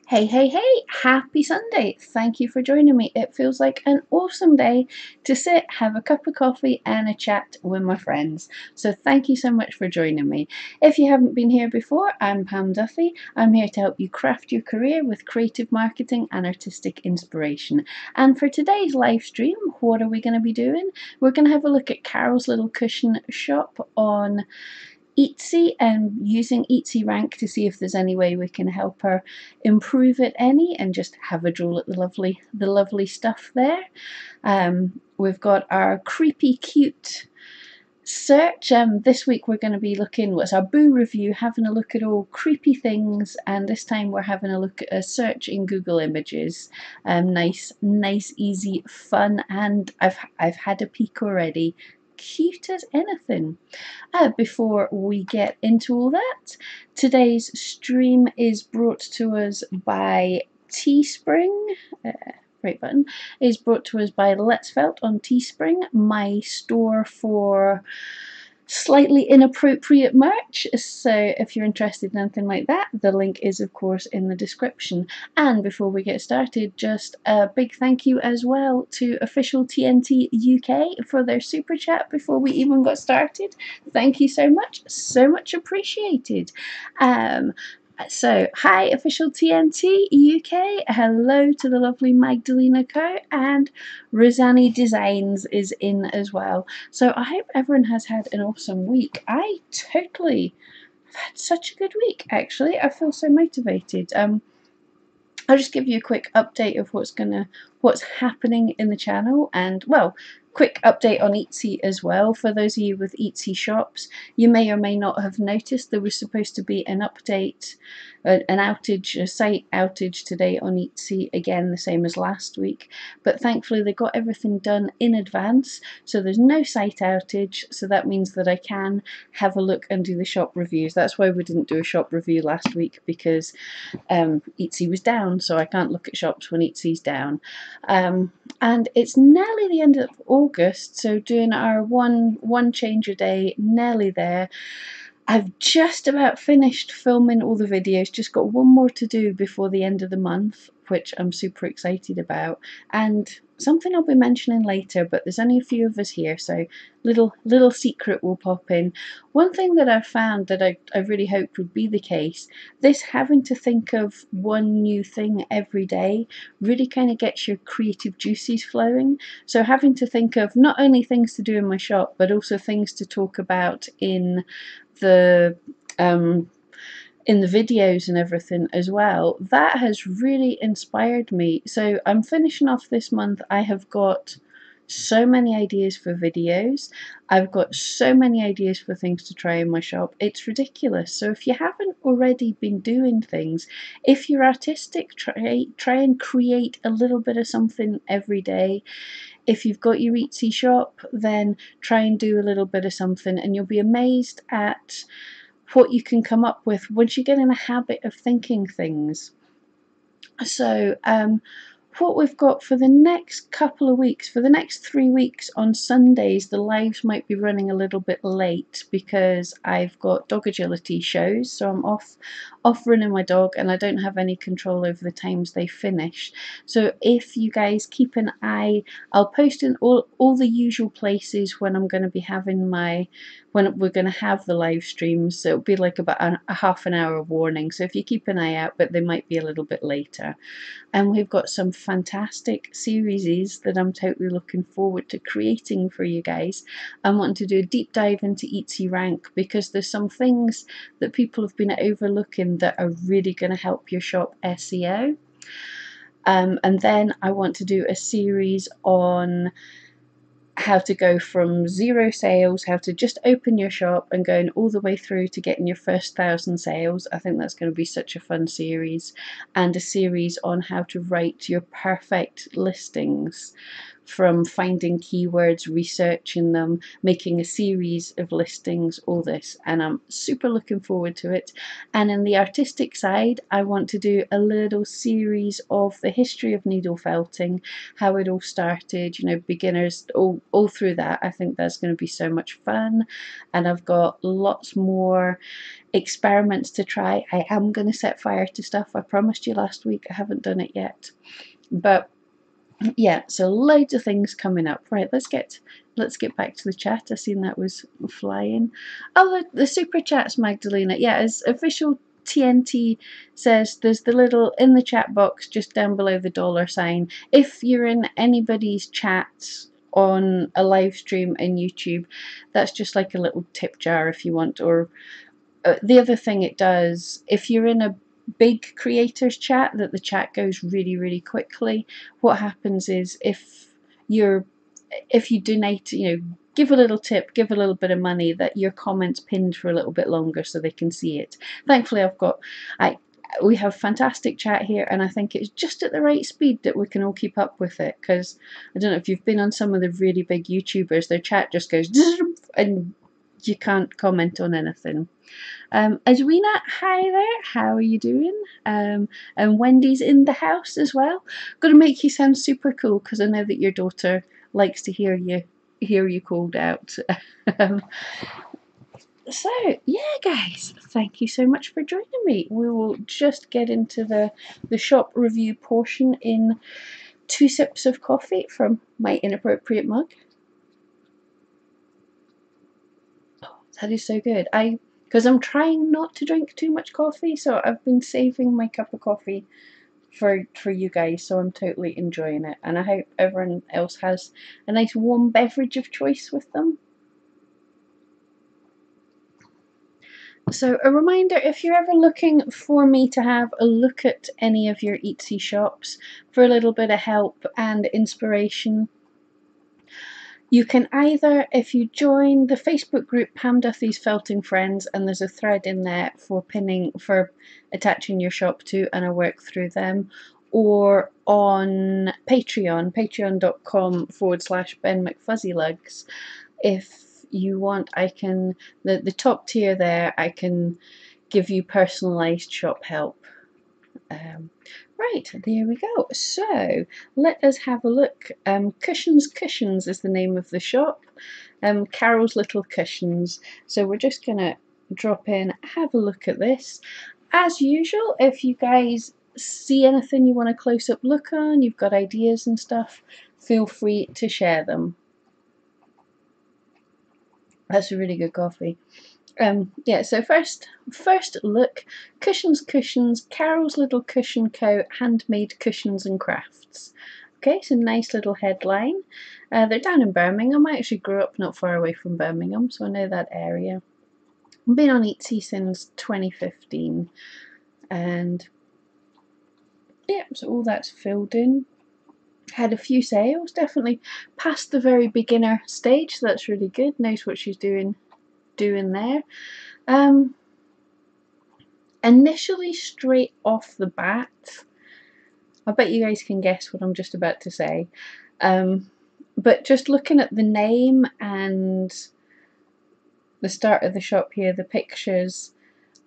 Hey, hey, hey, happy Sunday. Thank you for joining me. It feels like an awesome day to sit, have a cup of coffee and a chat with my friends. So thank you so much for joining me. If you haven't been here before, I'm Pam Duthie. I'm here to help you craft your career with creative marketing and artistic inspiration. And for today's live stream, what are we going to be doing? We're going to have a look at Carol's little cushion shop on Etsy and using Etsyrank to see if there's any way we can help her improve it any and just have a draw at the lovely stuff there. We've got our creepy cute search. This week we're going to be looking, what's our boo review, having a look at all creepy things, and this time we're having a look at a search in Google Images. Nice, easy, fun, and I've had a peek already. Cute as anything. Before we get into all that, today's stream is brought to us by Teespring. Right button is brought to us by Let's Felt on Teespring, my store for slightly inappropriate merch. So if you're interested in anything like that, the link is of course in the description. And before we get started, just a big thank you as well to official TNT UK for their super chat before we even got started. Thank you so much appreciated. So, hi, official TNT UK. Hello to the lovely Magdalena Co. And Rosani Designs is in as well. So, I hope everyone has had an awesome week. I've had such a good week, actually. I feel so motivated. I'll just give you a quick update of what's happening in the channel, and well, quick update on Etsy as well. For those of you with Etsy shops, you may or may not have noticed there was supposed to be an update, a site outage today on Etsy, again the same as last week, but thankfully they got everything done in advance, so there's no site outage, so that means that I can have a look and do the shop reviews. That's why we didn't do a shop review last week, because Etsy was down, so I can't look at shops when Etsy's down. And it's nearly the end of August, so doing our one change a day, nearly there. I've just about finished filming all the videos, just got one more to do before the end of the month, which I'm super excited about, and something I'll be mentioning later, but there's only a few of us here, so little secret will pop in. One thing that I've found that I really hoped would be the case, this having to think of one new thing every day really kind of gets your creative juices flowing. So having to think of not only things to do in my shop, but also things to talk about in the videos and everything as well, that has really inspired me. So I'm finishing off this month. I have got so many ideas for videos. I've got so many ideas for things to try in my shop. It's ridiculous. So if you haven't already been doing things, if you're artistic, try and create a little bit of something every day. If you've got your Etsy shop, then try and do a little bit of something, and you'll be amazed at what you can come up with once you get in a habit of thinking things. So what we've got for the next couple of weeks, for the next 3 weeks, on Sundays the lives might be running a little bit late because I've got dog agility shows, so I'm off running my dog and I don't have any control over the times they finish. So if you guys keep an eye, I'll post in all the usual places when I'm going to be having when we're going to have the live streams. So it'll be like about a half an hour warning, so if you keep an eye out, but they might be a little bit later. And we've got some fantastic series that I'm totally looking forward to creating for you guys. I'm wanting to do a deep dive into Etsyrank because there's some things that people have been overlooking that are really going to help your shop SEO. And then I want to do a series on how to go from 0 sales, how to just open your shop and going all the way through to getting your first 1,000 sales. I think that's going to be such a fun series. And a series on how to write your perfect listings from finding keywords, researching them, making a series of listings, all this, and I'm super looking forward to it. And in the artistic side, I want to do a little series of the history of needle felting, how it all started, you know, beginners, all through that. I think that's going to be so much fun, and I've got lots more experiments to try. I am going to set fire to stuff. I promised you last week. I haven't done it yet, but yeah, so loads of things coming up. Right, let's get back to the chat. I seen that was flying. Oh, the super chats, Magdalena. Yeah, as official TNT says, there's the little in the chat box just down below the $sign. If you're in anybody's chats on a live stream in YouTube, that's just like a little tip jar if you want. Or the other thing it does, if you're in a big creators chat that the chat goes really quickly, what happens is if you donate, you know, give a little tip, give a little bit of money, that your comment's pinned for a little bit longer so they can see it. Thankfully we have fantastic chat here, and I think it's just at the right speed that we can all keep up with it, because I don't know if you've been on some of the really big YouTubers, their chat just goes and you can't comment on anything. Edwina, hi there, how are you doing? And Wendy's in the house as well. Gonna make you sound super cool because I know that your daughter likes to hear you called out. So yeah, guys, thank you so much for joining me. We will just get into the shop review portion in 2 sips of coffee from my inappropriate mug. Oh, that is so good. Because I'm trying not to drink too much coffee, so I've been saving my cup of coffee for you guys, so I'm totally enjoying it, and I hope everyone else has a nice warm beverage of choice with them. So a reminder, if you're ever looking for me to have a look at any of your Etsy shops for a little bit of help and inspiration, you can either, if you join the Facebook group Pam Duthie's Felting Friends, and there's a thread in there for attaching your shop to, and I work through them, or on Patreon, patreon.com/Ben McFuzzylugs. If you want, I can, the top tier there, I can give you personalised shop help. Right, there we go. So let us have a look. Cushions is the name of the shop. Carol's Little Cushions. So we're just gonna drop in, have a look at this. As usual, if you guys see anything you want a close-up look on, you've got ideas and stuff, feel free to share them. That's a really good coffee. Yeah, so first look, Cushions, Carol's Little Cushion Co. Handmade Cushions and Crafts. Okay, so nice little headline. They're down in Birmingham. I actually grew up not far away from Birmingham, so I know that area. I've been on Etsy since 2015, and yeah, so all that's filled in. Had a few sales, definitely past the very beginner stage, so that's really good. Knows what she's doing there. Initially, straight off the bat, I bet you guys can guess what I'm just about to say, but just looking at the name and the start of the shop here, the pictures,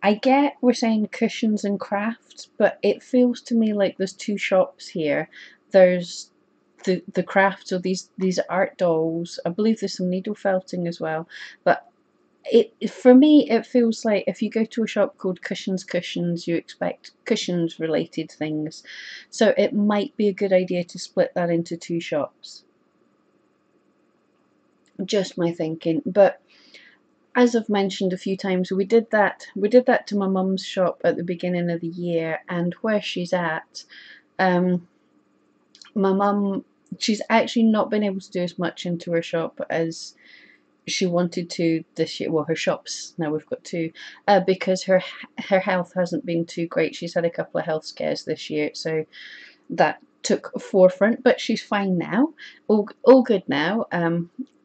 I get we're saying Cushions and Crafts, but it feels to me like there's 2 shops here. There's the crafts, or these art dolls. I believe there's some needle felting as well, but for me it feels like if you go to a shop called Cushions, you expect cushions related things, so it might be a good idea to split that into 2 shops. Just my thinking. But as I've mentioned a few times, we did that to my mum's shop at the beginning of the year, and where she's at, my mum, she's actually not been able to do as much into her shop as she wanted to this year. Well, her shops, now we've got 2, because her health hasn't been too great. She's had a couple of health scares this year, so that took forefront, but she's fine now, all good now,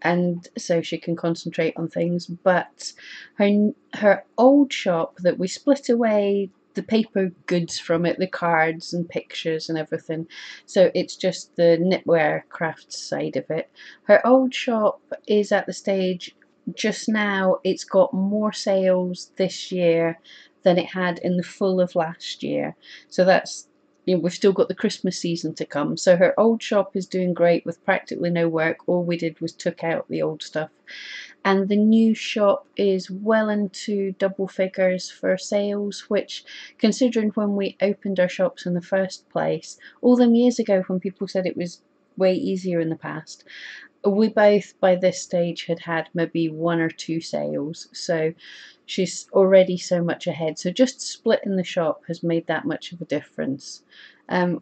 and so she can concentrate on things. But her old shop that we split away the paper goods from it, the cards and pictures and everything. So it's just the knitwear crafts side of it. Her old shop is at the stage just now, it's got more sales this year than it had in the full of last year. So that's, you know, we've still got the Christmas season to come. So her old shop is doing great with practically no work. All we did was took out the old stuff. And the new shop is well into double figures for sales, which, considering when we opened our shops in the first place, all them years ago when people said it was way easier in the past, we both by this stage had maybe 1 or 2 sales. So she's already so much ahead. So just splitting the shop has made that much of a difference.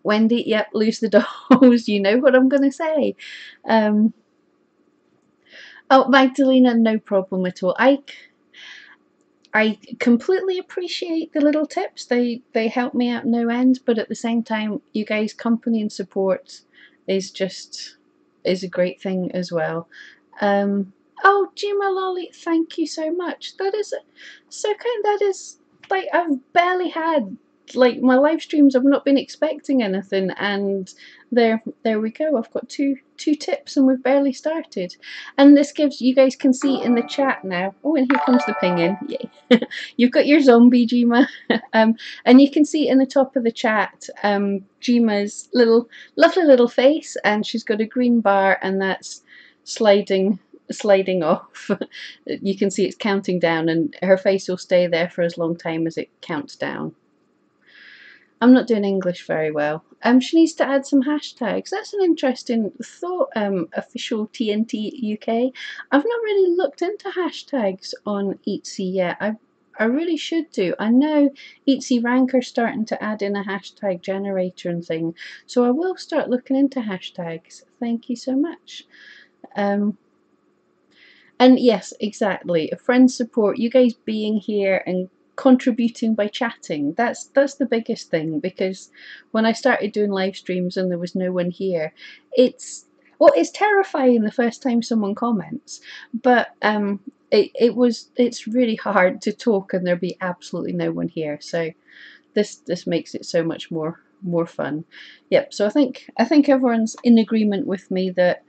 Wendy, yep, lose the dolls. You know what I'm going to say. Oh, Magdalena, no problem at all. I completely appreciate the little tips. They help me out no end. But at the same time, you guys' company and support is a great thing as well. Oh, Gima Lolly, thank you so much. That is so kind. That is, like, I've barely had, like, my live streams, I've not been expecting anything, and there we go. I've got two tips and we've barely started. And this gives, you guys can see in the chat now. Oh, and here comes the ping-in. Yay. You've got your zombie, Gima. And you can see in the top of the chat Gima's lovely little face, and she's got a green bar, and that's sliding off. You can see it's counting down, and her face will stay there for as long time as it counts down. I'm not doing English very well. She needs to add some hashtags. That's an interesting thought, official TNT UK. I've not really looked into hashtags on Etsy yet. I really should do. I know Etsyrank are starting to add in a hashtag generator and thing, so I will start looking into hashtags. Thank you so much. And yes, exactly. Friend support, you guys being here and contributing by chatting. That's the biggest thing, because when I started doing live streams and there was no one here, it's terrifying the first time someone comments, but it's really hard to talk and there be absolutely no one here. So this makes it so much more fun. Yep. So I think everyone's in agreement with me that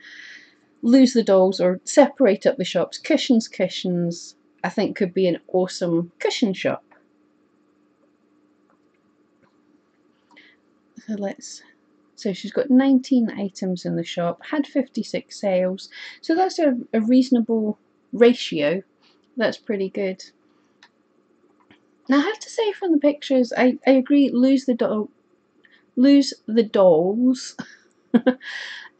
lose the dolls or separate up the shops. Cushions, I think, could be an awesome cushion shop. So she's got 19 items in the shop, had 56 sales, so that's a reasonable ratio. That's pretty good. Now I have to say, from the pictures, I agree, lose the dolls.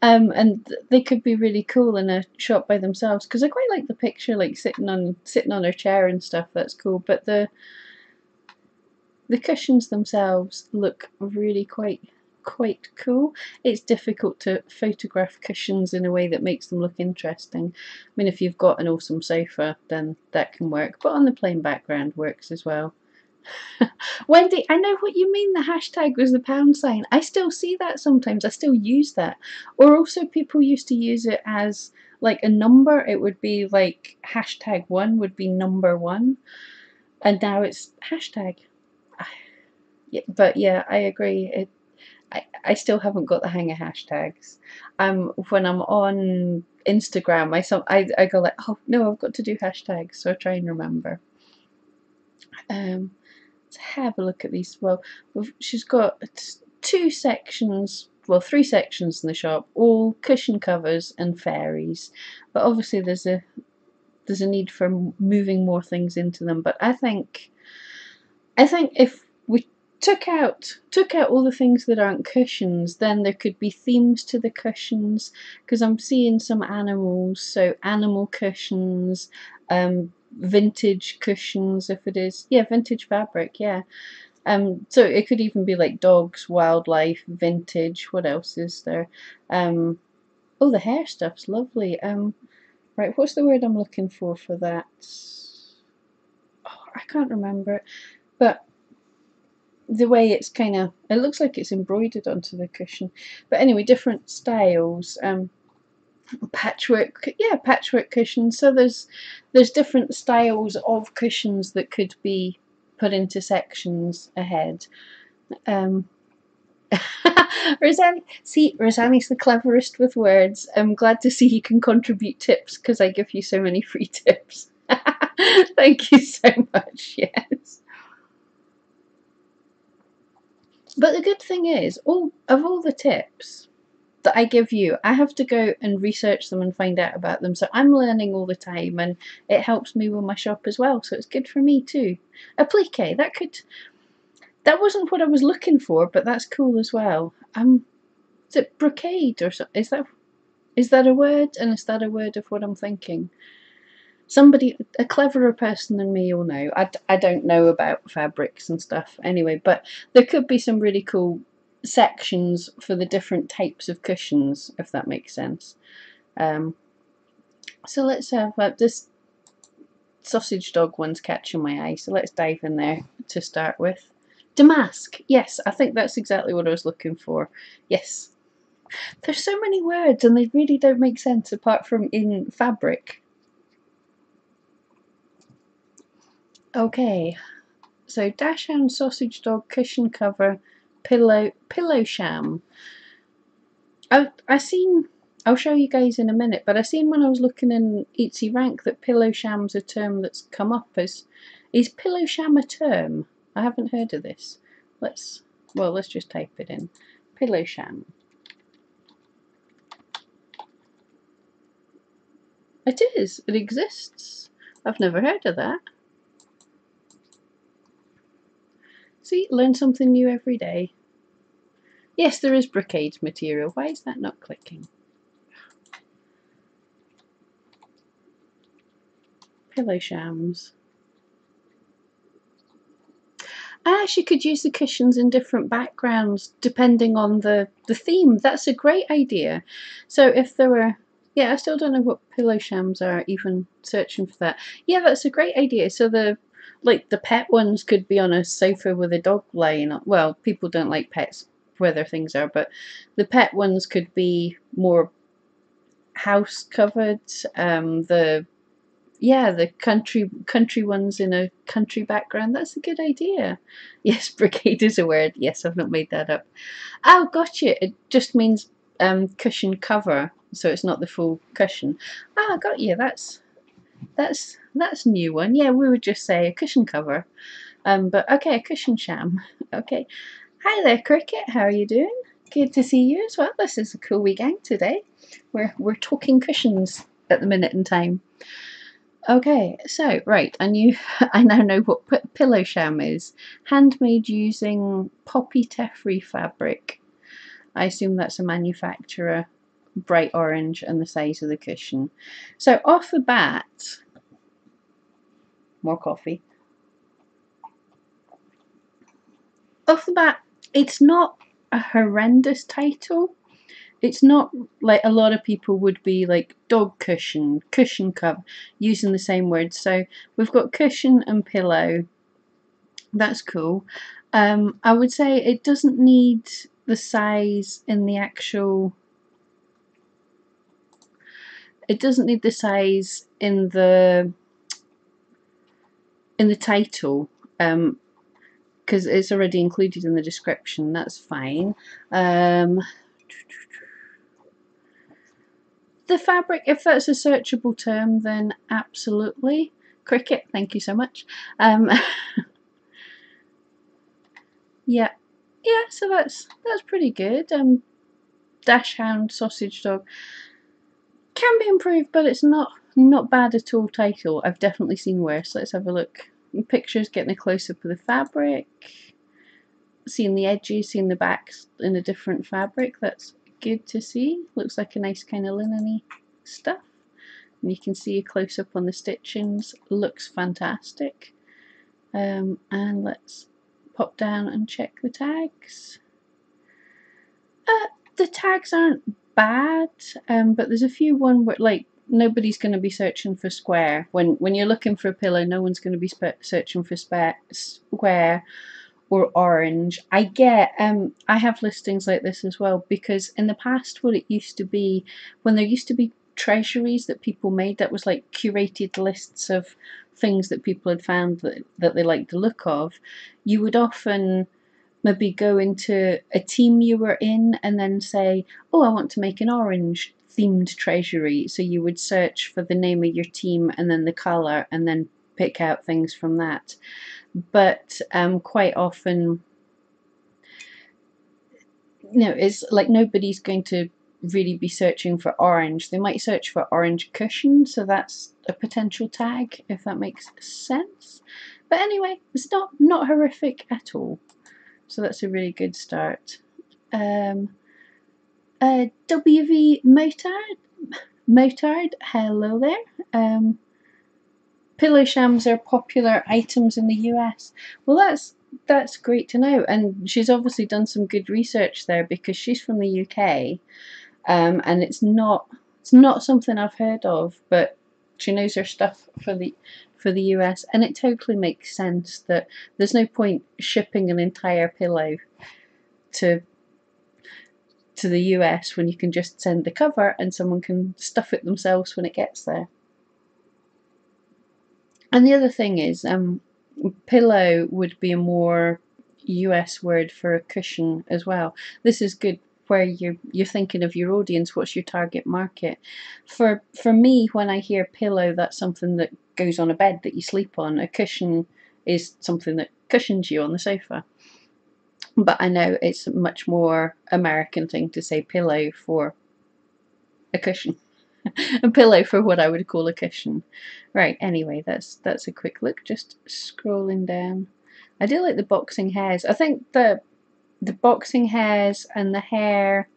And they could be really cool in a shop by themselves, because I quite like the picture, like sitting on her chair and stuff. That's cool. But the cushions themselves look really quite cool. It's difficult to photograph cushions in a way that makes them look interesting. I mean, if you've got an awesome sofa, then that can work, but on the plain background works as well. Wendy, I know what you mean. The hashtag was the pound sign. I still see that sometimes. I still use that. Or also, people used to use it as like a number. It would be like #1 would be number 1, and now it's hashtag. Yeah, but yeah, I agree. I still haven't got the hang of hashtags. When I'm on Instagram, I go like, oh no, I've got to do hashtags, so I try and remember. Let's have a look at these. Well, she's got 2 sections, well, 3 sections in the shop, all cushion covers and fairies. But obviously there's a need for moving more things into them. But I think if we took out all the things that aren't cushions, then there could be themes to the cushions, because I'm seeing some animals, so animal cushions, vintage cushions, if it is, yeah, vintage fabric, yeah. So it could even be like dogs, wildlife, vintage. What else is there? Oh, the hair stuff's lovely. Right, what's the word I'm looking for that? Oh, I can't remember it, but the way it's kind of, it looks like it's embroidered onto the cushion. But anyway, different styles. Patchwork, yeah, patchwork cushions. So there's different styles of cushions that could be put into sections ahead. Rosanne's the cleverest with words. I'm glad to see you can contribute tips because I give you so many free tips. Thank you so much, yes. But the good thing is, all the tips that I give you, I have to go and research them and find out about them. So I'm learning all the time, and it helps me with my shop as well. So it's good for me too. Applique, that wasn't what I was looking for, but that's cool as well. Is it brocade or something? Is that a word? And is that a word of what I'm thinking? Somebody, a cleverer person than me, will know. I don't know about fabrics and stuff anyway, but there could be some really cool sections for the different types of cushions, if that makes sense. So let's have this sausage dog one's catching my eye, so let's dive in there to start with. Damask, yes, I think that's exactly what I was looking for. Yes. There's so many words and they really don't make sense apart from in fabric. Okay, so dachshund, sausage dog, cushion cover, pillow sham. I'll show you guys in a minute, but I seen when I was looking in Etsyrank that pillow sham's a term that's come up as. Is pillow sham a term? I haven't heard of this. Let's just type it in. Pillow sham. It is. It exists. I've never heard of that. See, learn something new every day. Yes, there is brocade material. Why is that not clicking? Pillow shams. She could use the cushions in different backgrounds depending on the theme. That's a great idea. So if there were... Yeah, I still don't know what pillow shams are, even searching for that. Yeah, that's a great idea. So the pet ones could be on a sofa with a dog lying on. Well, people don't like pets where their things are, but the pet ones could be more house covered. The country ones in a country background. That's a good idea. Yes, brocade is a word. Yes, I've not made that up. Oh, gotcha. It just means cushion cover, so it's not the full cushion. Ah, got you. That's a new one. Yeah, we would just say a cushion cover. But okay, a cushion sham. Okay. Hi there, Cricket. How are you doing? Good to see you as well. This is a cool weekend today. We're talking cushions at the minute in time. Okay, so right, I now know what pillow sham is. Handmade using poppy tephri fabric. I assume that's a manufacturer. Bright orange and the size of the cushion. So off the bat, more coffee. Off the bat, it's not a horrendous title. It's not like a lot of people would be like dog cushion, cushion cover, using the same words. So we've got cushion and pillow. That's cool. I would say it doesn't need the size in the actual. It doesn't need the size in the title. Because it's already included in the description. That's fine. The fabric, if that's a searchable term, then absolutely. Cricket, thank you so much. Yeah, so that's pretty good. Dachshund, sausage dog can be improved, but it's not bad at all. Title, I've definitely seen worse. Let's have a look. Pictures, getting a close up of the fabric, seeing the edges, seeing the backs in a different fabric. That's good to see. Looks like a nice kind of linen-y stuff. And you can see a close up on the stitchings. Looks fantastic. And let's pop down and check the tags. The tags aren't bad, but there's a few one where like nobody's going to be searching for square. When you're looking for a pillow, no one's going to be searching for square or orange. I have listings like this as well, because in the past what it used to be, when there used to be treasuries that people made. That was like curated lists of things that people had found that they liked the look of. You would often maybe go into a team you were in and then say, oh, I want to make an orange themed treasury. So you would search for the name of your team and then the colour and then pick out things from that. But quite often, it's like nobody's going to really be searching for orange. They might search for orange cushion, so that's a potential tag, if that makes sense. But anyway, it's not horrific at all. So that's a really good start. WV Motard, hello there. Pillow shams are popular items in the US. Well, that's great to know, and she's obviously done some good research there because she's from the UK, and it's not something I've heard of, but she knows her stuff for the US, and it totally makes sense that there's no point shipping an entire pillow to the US when you can just send the cover and someone can stuff it themselves when it gets there. And the other thing is, pillow would be a more US word for a cushion as well. This is good where you're thinking of your audience. What's your target market? For me, when I hear pillow, that's something that goes on a bed that you sleep on. A cushion is something that cushions you on the sofa. But I know it's a much more American thing to say pillow for a cushion. A pillow for what I would call a cushion. Right, anyway, that's a quick look. Just scrolling down. I do like the boxing hairs. I think the boxing hairs and the hair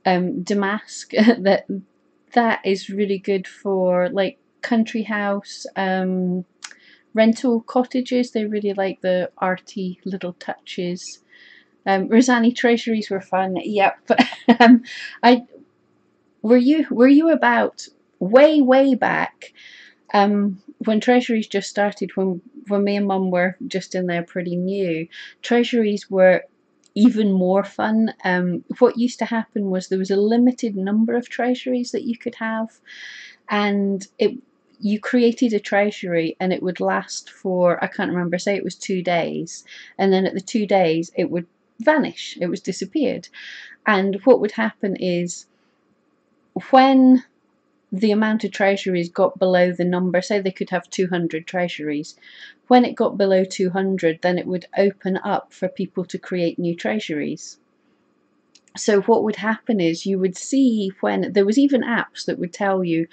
damask that is really good for like country house rental cottages. They really like the arty little touches. Rosani treasuries were fun. Yep. Were you about way back when treasuries just started, when me and Mum were just in there pretty new? Treasuries were even more fun. What used to happen was there was a limited number of treasuries that you could have, and you created a treasury and it would last for, I can't remember, say it was 2 days, and then at the 2 days it would vanish, it was disappeared. And what would happen is, when the amount of treasuries got below the number, say they could have 200 treasuries, when it got below 200, then it would open up for people to create new treasuries. So what would happen is you would see, when there was even apps that would tell you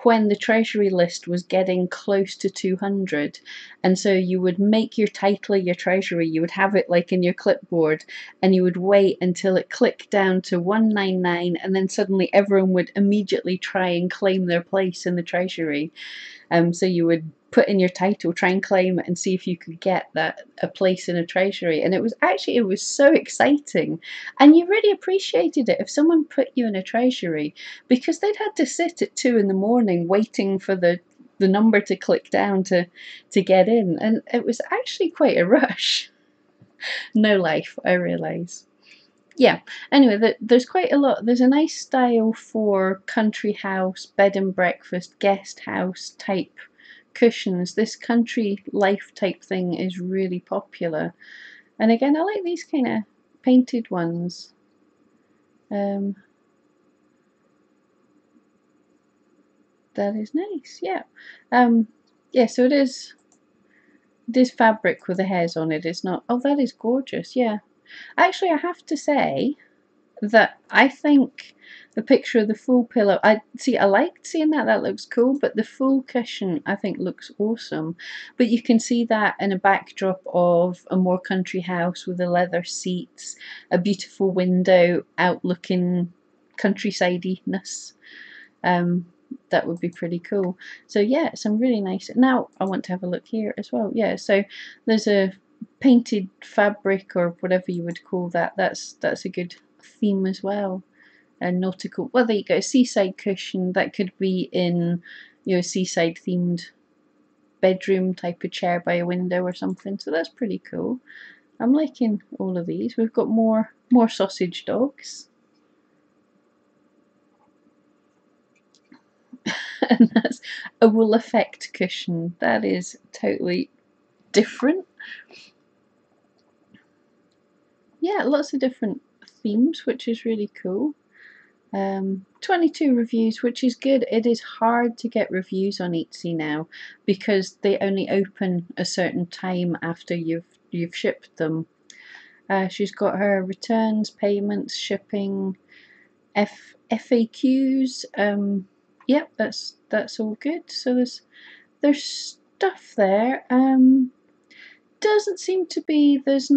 when the treasury list was getting close to 200, and so you would make your title of your treasury, you would have it like in your clipboard, and you would wait until it clicked down to 199, and then suddenly everyone would immediately try and claim their place in the treasury. So you would put in your title, try and claim it, and see if you could get a place in a treasury. And it was so exciting, and you really appreciated it if someone put you in a treasury, because they'd had to sit at 2 in the morning waiting for the number to click down to get in, and it was actually quite a rush. No life, I realise. Yeah, anyway, there's quite a lot. There's a nice style for country house, bed and breakfast, guest house type cushions. This country life type thing is really popular. And again, I like these kind of painted ones. That is nice, yeah. Yeah, so it is fabric with the hairs on it. It's not, oh, that is gorgeous, yeah. Actually, I have to say that I think the picture of the full pillow, I liked seeing that. That looks cool, but the full cushion I think looks awesome. But you can see that in a backdrop of a more country house with the leather seats, a beautiful window outlooking countryside-ness. That would be pretty cool. So yeah, some really nice. Now I want to have a look here as well. Yeah, so there's a painted fabric, or whatever you would call that. That's a good theme as well. A nautical, well, there you go, seaside cushion. That could be in seaside themed bedroom type of chair by a window or something. So that's pretty cool. I'm liking all of these. We've got more sausage dogs. and that's a wool effect cushion. That is totally different. Yeah, lots of different themes, which is really cool. 22 reviews, which is good. It is hard to get reviews on Etsy now because they only open a certain time after you've shipped them. She's got her returns, payments, shipping, FAQs. Yep, that's all good. So there's stuff there. Doesn't seem to be, there's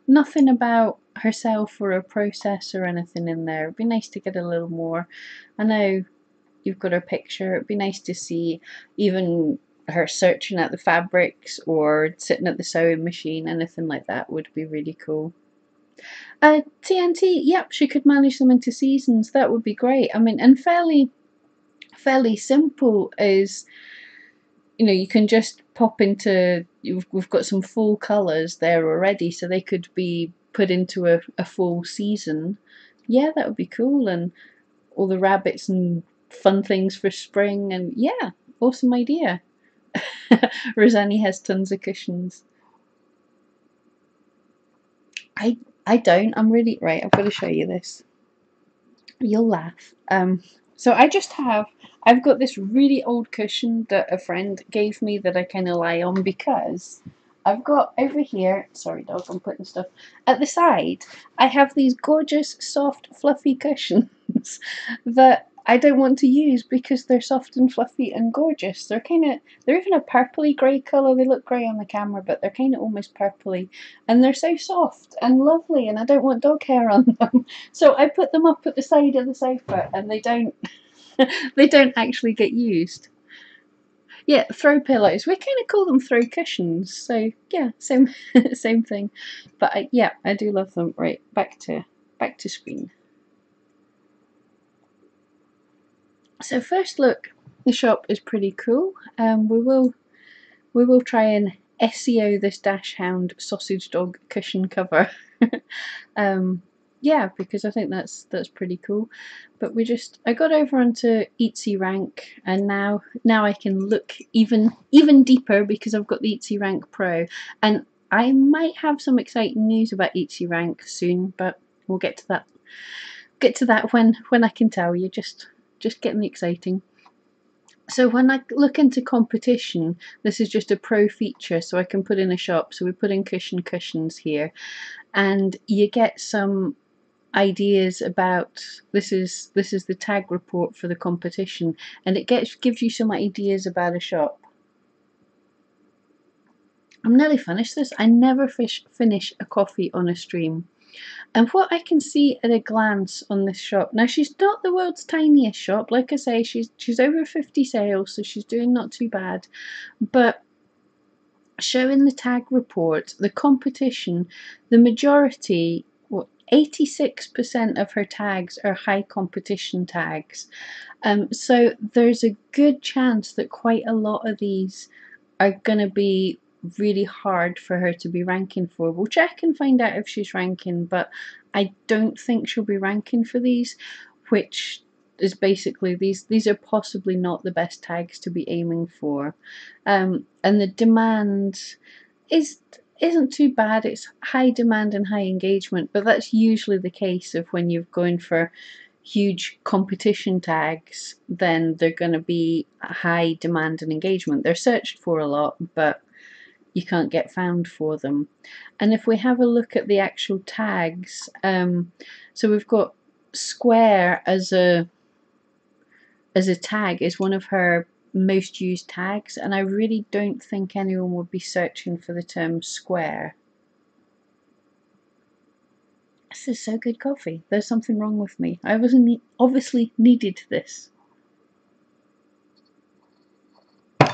nothing about herself or a process or anything in there. It'd be nice to get a little more. I know you've got her picture. It'd be nice to see even her searching at the fabrics or sitting at the sewing machine. Anything like that would be really cool. TNT, yep, she could manage them into seasons. That would be great. I mean, and fairly simple is, you know, you can just pop into, we've got some full colours there already, so they could be put into a full season. Yeah, that would be cool. And all the rabbits and fun things for spring, and yeah, awesome idea. Rosanni has tons of cushions. I don't. I'm really right. I've got to show you this. You'll laugh. So I've got this really old cushion that a friend gave me that I kind of lie on because I've got over here, sorry dog, I'm putting stuff, at the side, I have these gorgeous, soft, fluffy cushions that I don't want to use because they're soft and fluffy and gorgeous. They're even a purpley grey colour. They look grey on the camera, but they're kind of almost purpley. And they're so soft and lovely, and I don't want dog hair on them. So I put them up at the side of the sofa, and they don't they don't actually get used. Yeah, throw pillows. We kind of call them throw cushions. So yeah, same same thing. But yeah, I do love them. Right, back to screen. So first look, the shop is pretty cool. We will try and SEO this Dachshund sausage dog cushion cover. Yeah, because I think that's pretty cool. But I got over onto Etsyrank, and now I can look even deeper because I've got the Etsyrank Pro, and I might have some exciting news about Etsyrank soon, but we'll get to that. When I can tell you. Just getting exciting. So when I look into competition, this is just a pro feature, so I can put in a shop. So we put in cushions here, and you get some ideas about, this is the tag report for the competition, and it gives you some ideas about a shop. I'm nearly finished this. I never finish a coffee on a stream. And what I can see at a glance on this shop, now she's not the world's tiniest shop, like I say, she's over 50 sales, so she's doing not too bad, but showing the tag report, the competition, the majority, 86% of her tags are high competition tags. So there's a good chance that quite a lot of these are going to be really hard for her to be ranking for. We'll check and find out if she's ranking, but I don't think she'll be ranking for these, which is basically these are possibly not the best tags to be aiming for. And the demand isn't too bad. It's high demand and high engagement, but that's usually the case of when you're going for huge competition tags, then they're going to be high demand and engagement. They're searched for a lot, but you can't get found for them. And if we have a look at the actual tags, so we've got square as a tag is one of her most used tags, and I really don't think anyone would be searching for the term square. This is so good coffee. There's something wrong with me. I obviously needed this.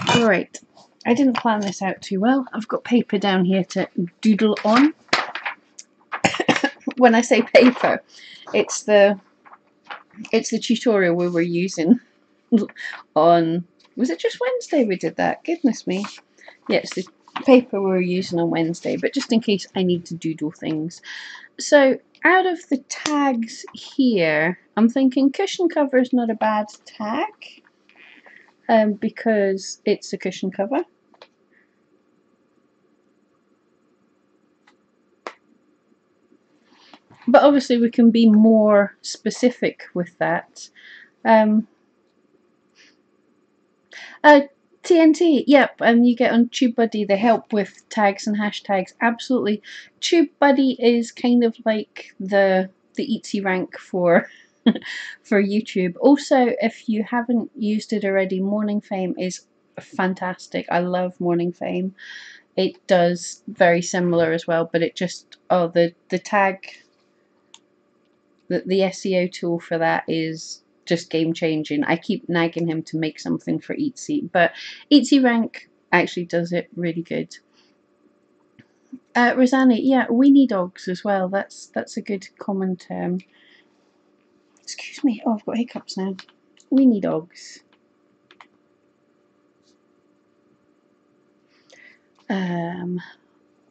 Alright, I didn't plan this out too well. I've got paper down here to doodle on. When I say paper, it's the tutorial we were using on, was it just Wednesday we did that? Goodness me. Yeah, it's the paper we were using on Wednesday, but just in case I need to doodle things. So out of the tags here, I'm thinking cushion cover is not a bad tag. because it's a cushion cover. But obviously we can be more specific with that. TNT, yep, and you get on TubeBuddy, they help with tags and hashtags, absolutely. TubeBuddy is kind of like the Etsyrank for for YouTube. Also, if you haven't used it already, Morning Fame is fantastic. I love Morning Fame. It does very similar as well, but it just, oh, the tag, the SEO tool for that is just game changing. I keep nagging him to make something for Etsy, but Etsyrank actually does it really good. Rosanna, yeah, weenie dogs as well. That's a good common term. Excuse me. Oh, I've got hiccups now. Weenie dogs.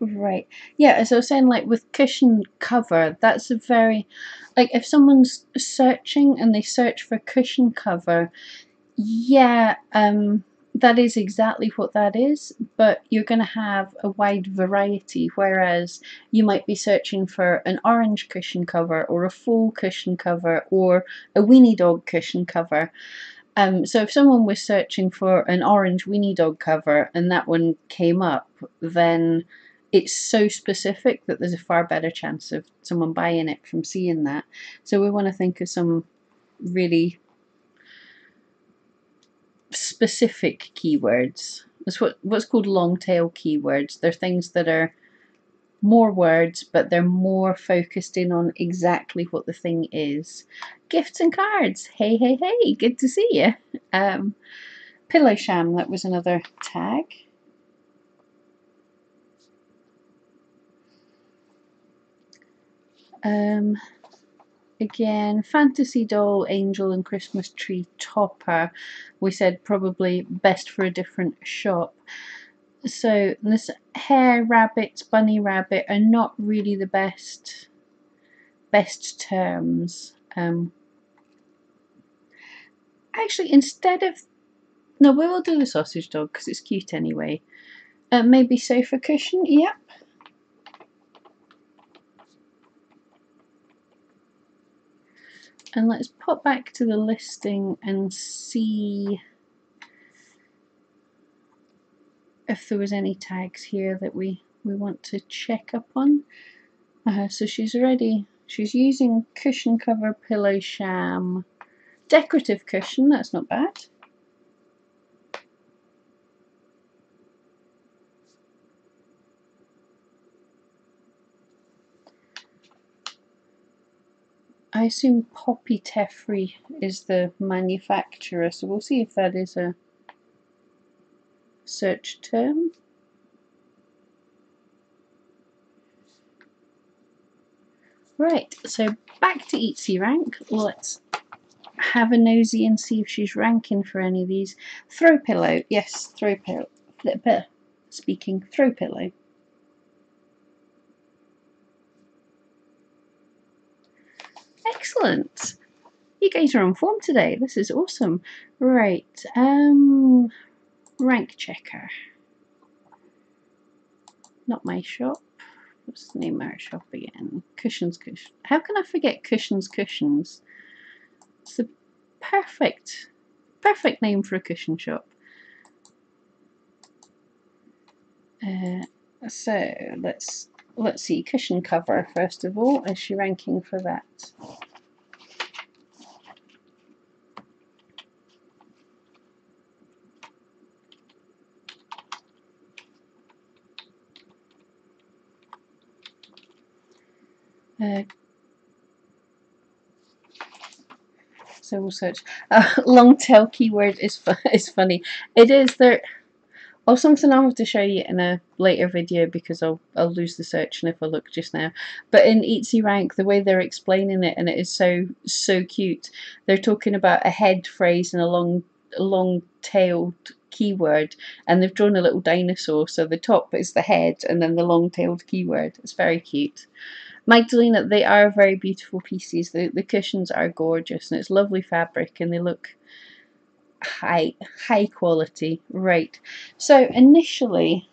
Right. Yeah, as I was saying, like with cushion cover, that's a very, like if someone's searching and they search for cushion cover, yeah, that is exactly what that is, but you're going to have a wide variety, whereas you might be searching for an orange cushion cover or a full cushion cover or a weenie dog cushion cover. So if someone was searching for an orange weenie dog cover and that one came up, then it's so specific that there's a far better chance of someone buying it from seeing that. So we want to think of some really specific keywords. It's what's called long tail keywords. They're things that are more words, but they're more focused in on exactly what the thing is. Gifts and cards. Hey, hey, hey, good to see you. Pillow sham, that was another tag. Again, fantasy doll, angel and Christmas tree topper. We said probably best for a different shop. So this hare, rabbit, bunny rabbit are not really the best terms. Actually, instead of, no, we will do the sausage dog because it's cute anyway. Maybe sofa cushion. Yep. And let's pop back to the listing and see if there was any tags here that we want to check up on. So she's using cushion cover, pillow sham, decorative cushion, that's not bad. I assume Poppy Teffrey is the manufacturer, so we'll see if that is a search term. Right, so back to Etsyrank. Let's have a nosy and see if she's ranking for any of these. Throw pillow, yes, throw pillow. Speaking, throw pillow. Excellent. You guys are on form today. This is awesome. Right, rank checker. Not my shop. What's the name of our shop again? Cushions. How can I forget Cushions? It's the perfect name for a cushion shop. So let's see, cushion cover first of all. Is she ranking for that? So we'll search. Long tail keyword is funny. It is there. Oh, something I'll have to show you in a later video because I'll lose the search and if I look just now. But in Etsyrank, the way they're explaining it, and it is so cute. They're talking about a head phrase and a long-tailed keyword, and they've drawn a little dinosaur. So the top is the head, and then the long-tailed keyword. It's very cute. Magdalena, they are very beautiful pieces. The cushions are gorgeous, and it's lovely fabric, and they look high quality. Right, so initially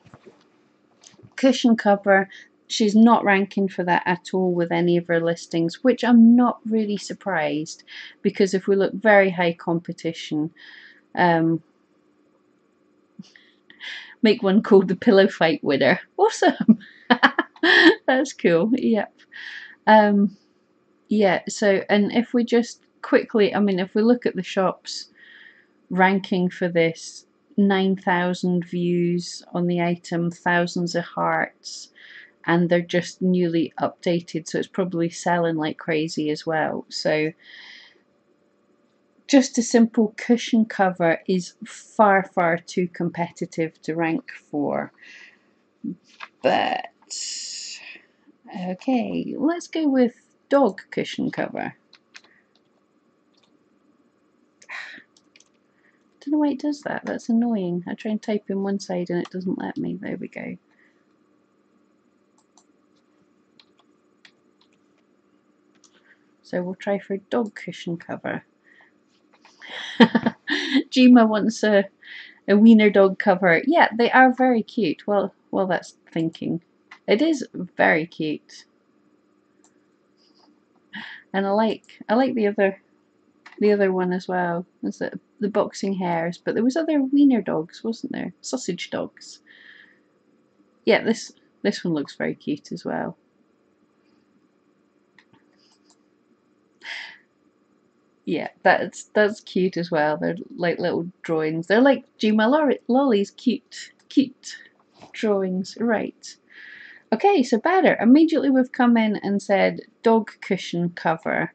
cushion cover, she's not ranking for that at all with any of her listings, which I'm not really surprised, because if we look very high competition, make one called the pillow fight winner. Awesome. That's cool. Yep. Yeah, so, and if we just quickly, I mean, if we look at the shops ranking for this, 9,000 views on the item, thousands of hearts, and they're just newly updated, so it's probably selling like crazy as well. So just a simple cushion cover is far too competitive to rank for. But okay, let's go with dog cushion cover. Don't know why it does that. That's annoying. I try and type in one side and it doesn't let me. There we go. So we'll try for dog cushion cover. Gima wants a wiener dog cover. Yeah, they are very cute. Well, that's thinking. It is very cute, and I like the other one as well. Is it the boxing hares? But there was other wiener dogs, wasn't there? Sausage dogs. Yeah, this one looks very cute as well. Yeah, that's cute as well. They're like little drawings. They're like Gima Lolly's cute drawings. Right. Okay, so better. Immediately we've come in and said dog cushion cover,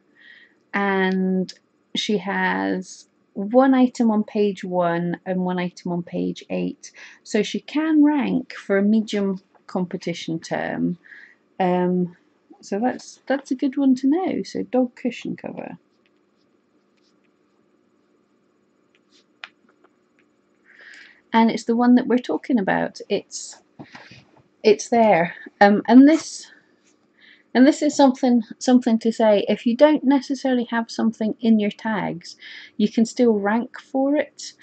and she has one item on page 1 and one item on page 8, so she can rank for a medium competition term. So that's a good one to know. So dog cushion cover. And it's the one that we're talking about. It's there, and this is something to say. If you don't necessarily have something in your tags, you can still rank for it.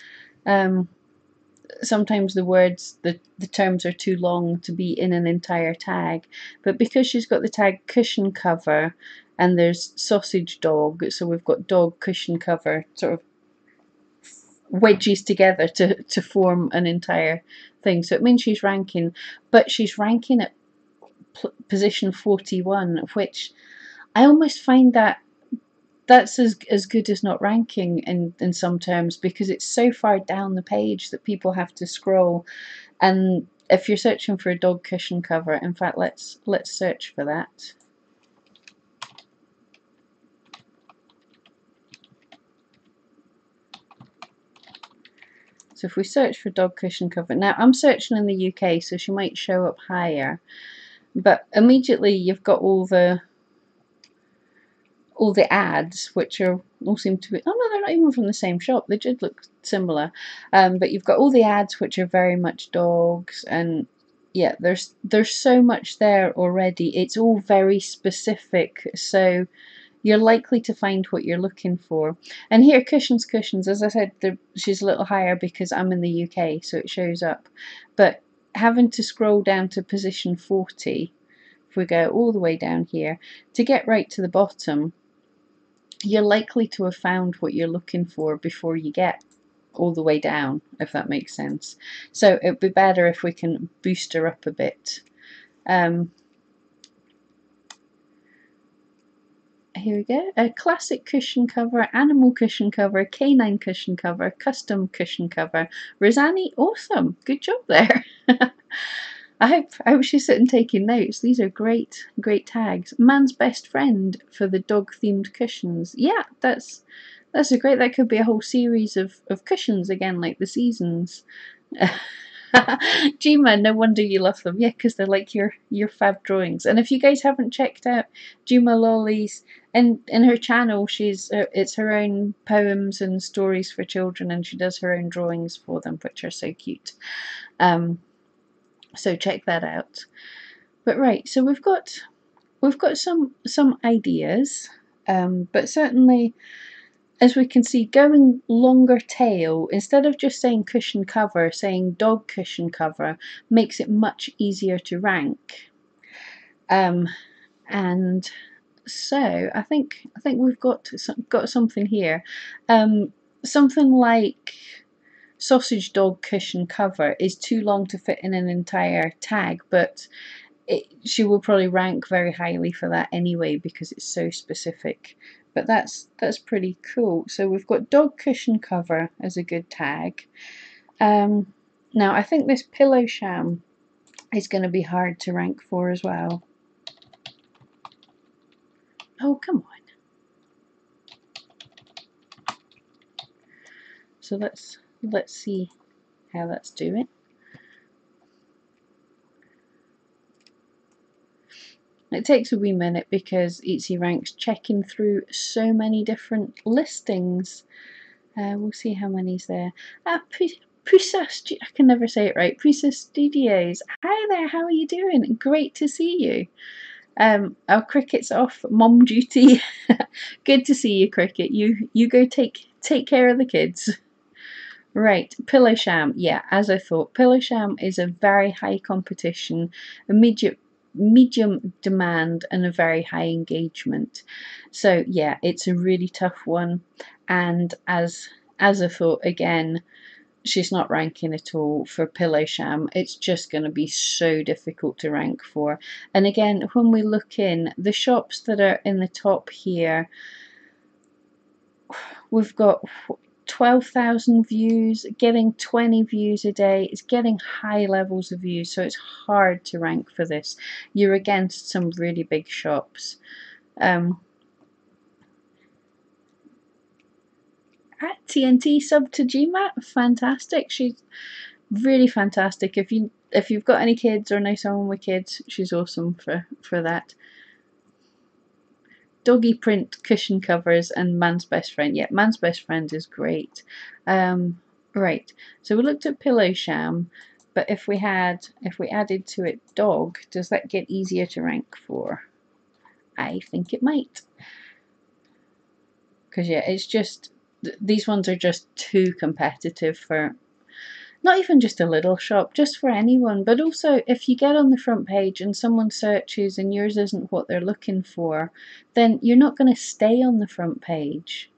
Sometimes the terms are too long to be in an entire tag, but because she's got the tag cushion cover and there's sausage dog, so we've got dog cushion cover sort of wedges together to form an entire thing. So it means she's ranking, but she's ranking at position 41, which I almost find that's as good as not ranking in some terms, because it's so far down the page that people have to scroll. And if you're searching for a dog cushion cover, in fact, let's search for that. So if we search for dog cushion cover, now I'm searching in the UK, so she might show up higher, but immediately you've got all the ads, which all seem to be, oh no, they're not even from the same shop, they did look similar, but you've got all the ads which are very much dogs, and yeah, there's so much there already. It's all very specific, so you're likely to find what you're looking for. And here, cushions, as I said, she's a little higher because I'm in the UK, so it shows up. But having to scroll down to position 40, if we go all the way down here, to get right to the bottom, you're likely to have found what you're looking for before you get all the way down, if that makes sense. So it'd be better if we can boost her up a bit. Here we go. A classic cushion cover, animal cushion cover, canine cushion cover, custom cushion cover. Rosani, awesome. Good job there. I hope she's sitting taking notes. These are great tags. Man's best friend for the dog themed cushions. Yeah, that's a great, that could be a whole series of cushions again, like the seasons. Gima, no wonder you love them. Yeah, because they're like your fab drawings. And if you guys haven't checked out Gima Lolly's, in her channel, it's her own poems and stories for children, and she does her own drawings for them, which are so cute. So check that out. But right, so we've got some ideas, but certainly as we can see, going longer tail, instead of just saying cushion cover, saying dog cushion cover makes it much easier to rank. And so I think we've got something here. Something like sausage dog cushion cover is too long to fit in an entire tag, but she will probably rank very highly for that anyway because it's so specific. But that's pretty cool. So we've got dog cushion cover as a good tag. Now I think this pillow sham is going to be hard to rank for as well. Oh, come on. So let's see how that's doing. It takes a wee minute because Etsyrank's checking through so many different listings. We'll see how many's there. Pisa, I can never say it right. Pisa Studios. Hi there, how are you doing? Great to see you. Our Cricket's off mom duty. Good to see you, Cricket. You go take care of the kids. Right, Pillow Sham. Yeah, as I thought, Pillow Sham is a very high competition, a medium demand, and a very high engagement. So yeah, it's a really tough one. And as I thought, again, she's not ranking at all for Pillow Sham. It's just going to be so difficult to rank for. And again, when we look in the shops that are in the top here, we've got 12,000 views, getting 20 views a day. It's getting high levels of views, so it's hard to rank for this. You're against some really big shops. At TNT sub to GMAT, fantastic. She's really fantastic. If you've got any kids or know someone with kids, she's awesome for that. Doggy print cushion covers and man's best friend. Yeah, man's best friend is great. Right, so we looked at Pillow Sham, but if we added to it dog, does that get easier to rank for? I think it might. Because yeah, it's just, these ones are just too competitive for not even just a little shop, just for anyone. But also, if you get on the front page and someone searches and yours isn't what they're looking for, then you're not going to stay on the front page.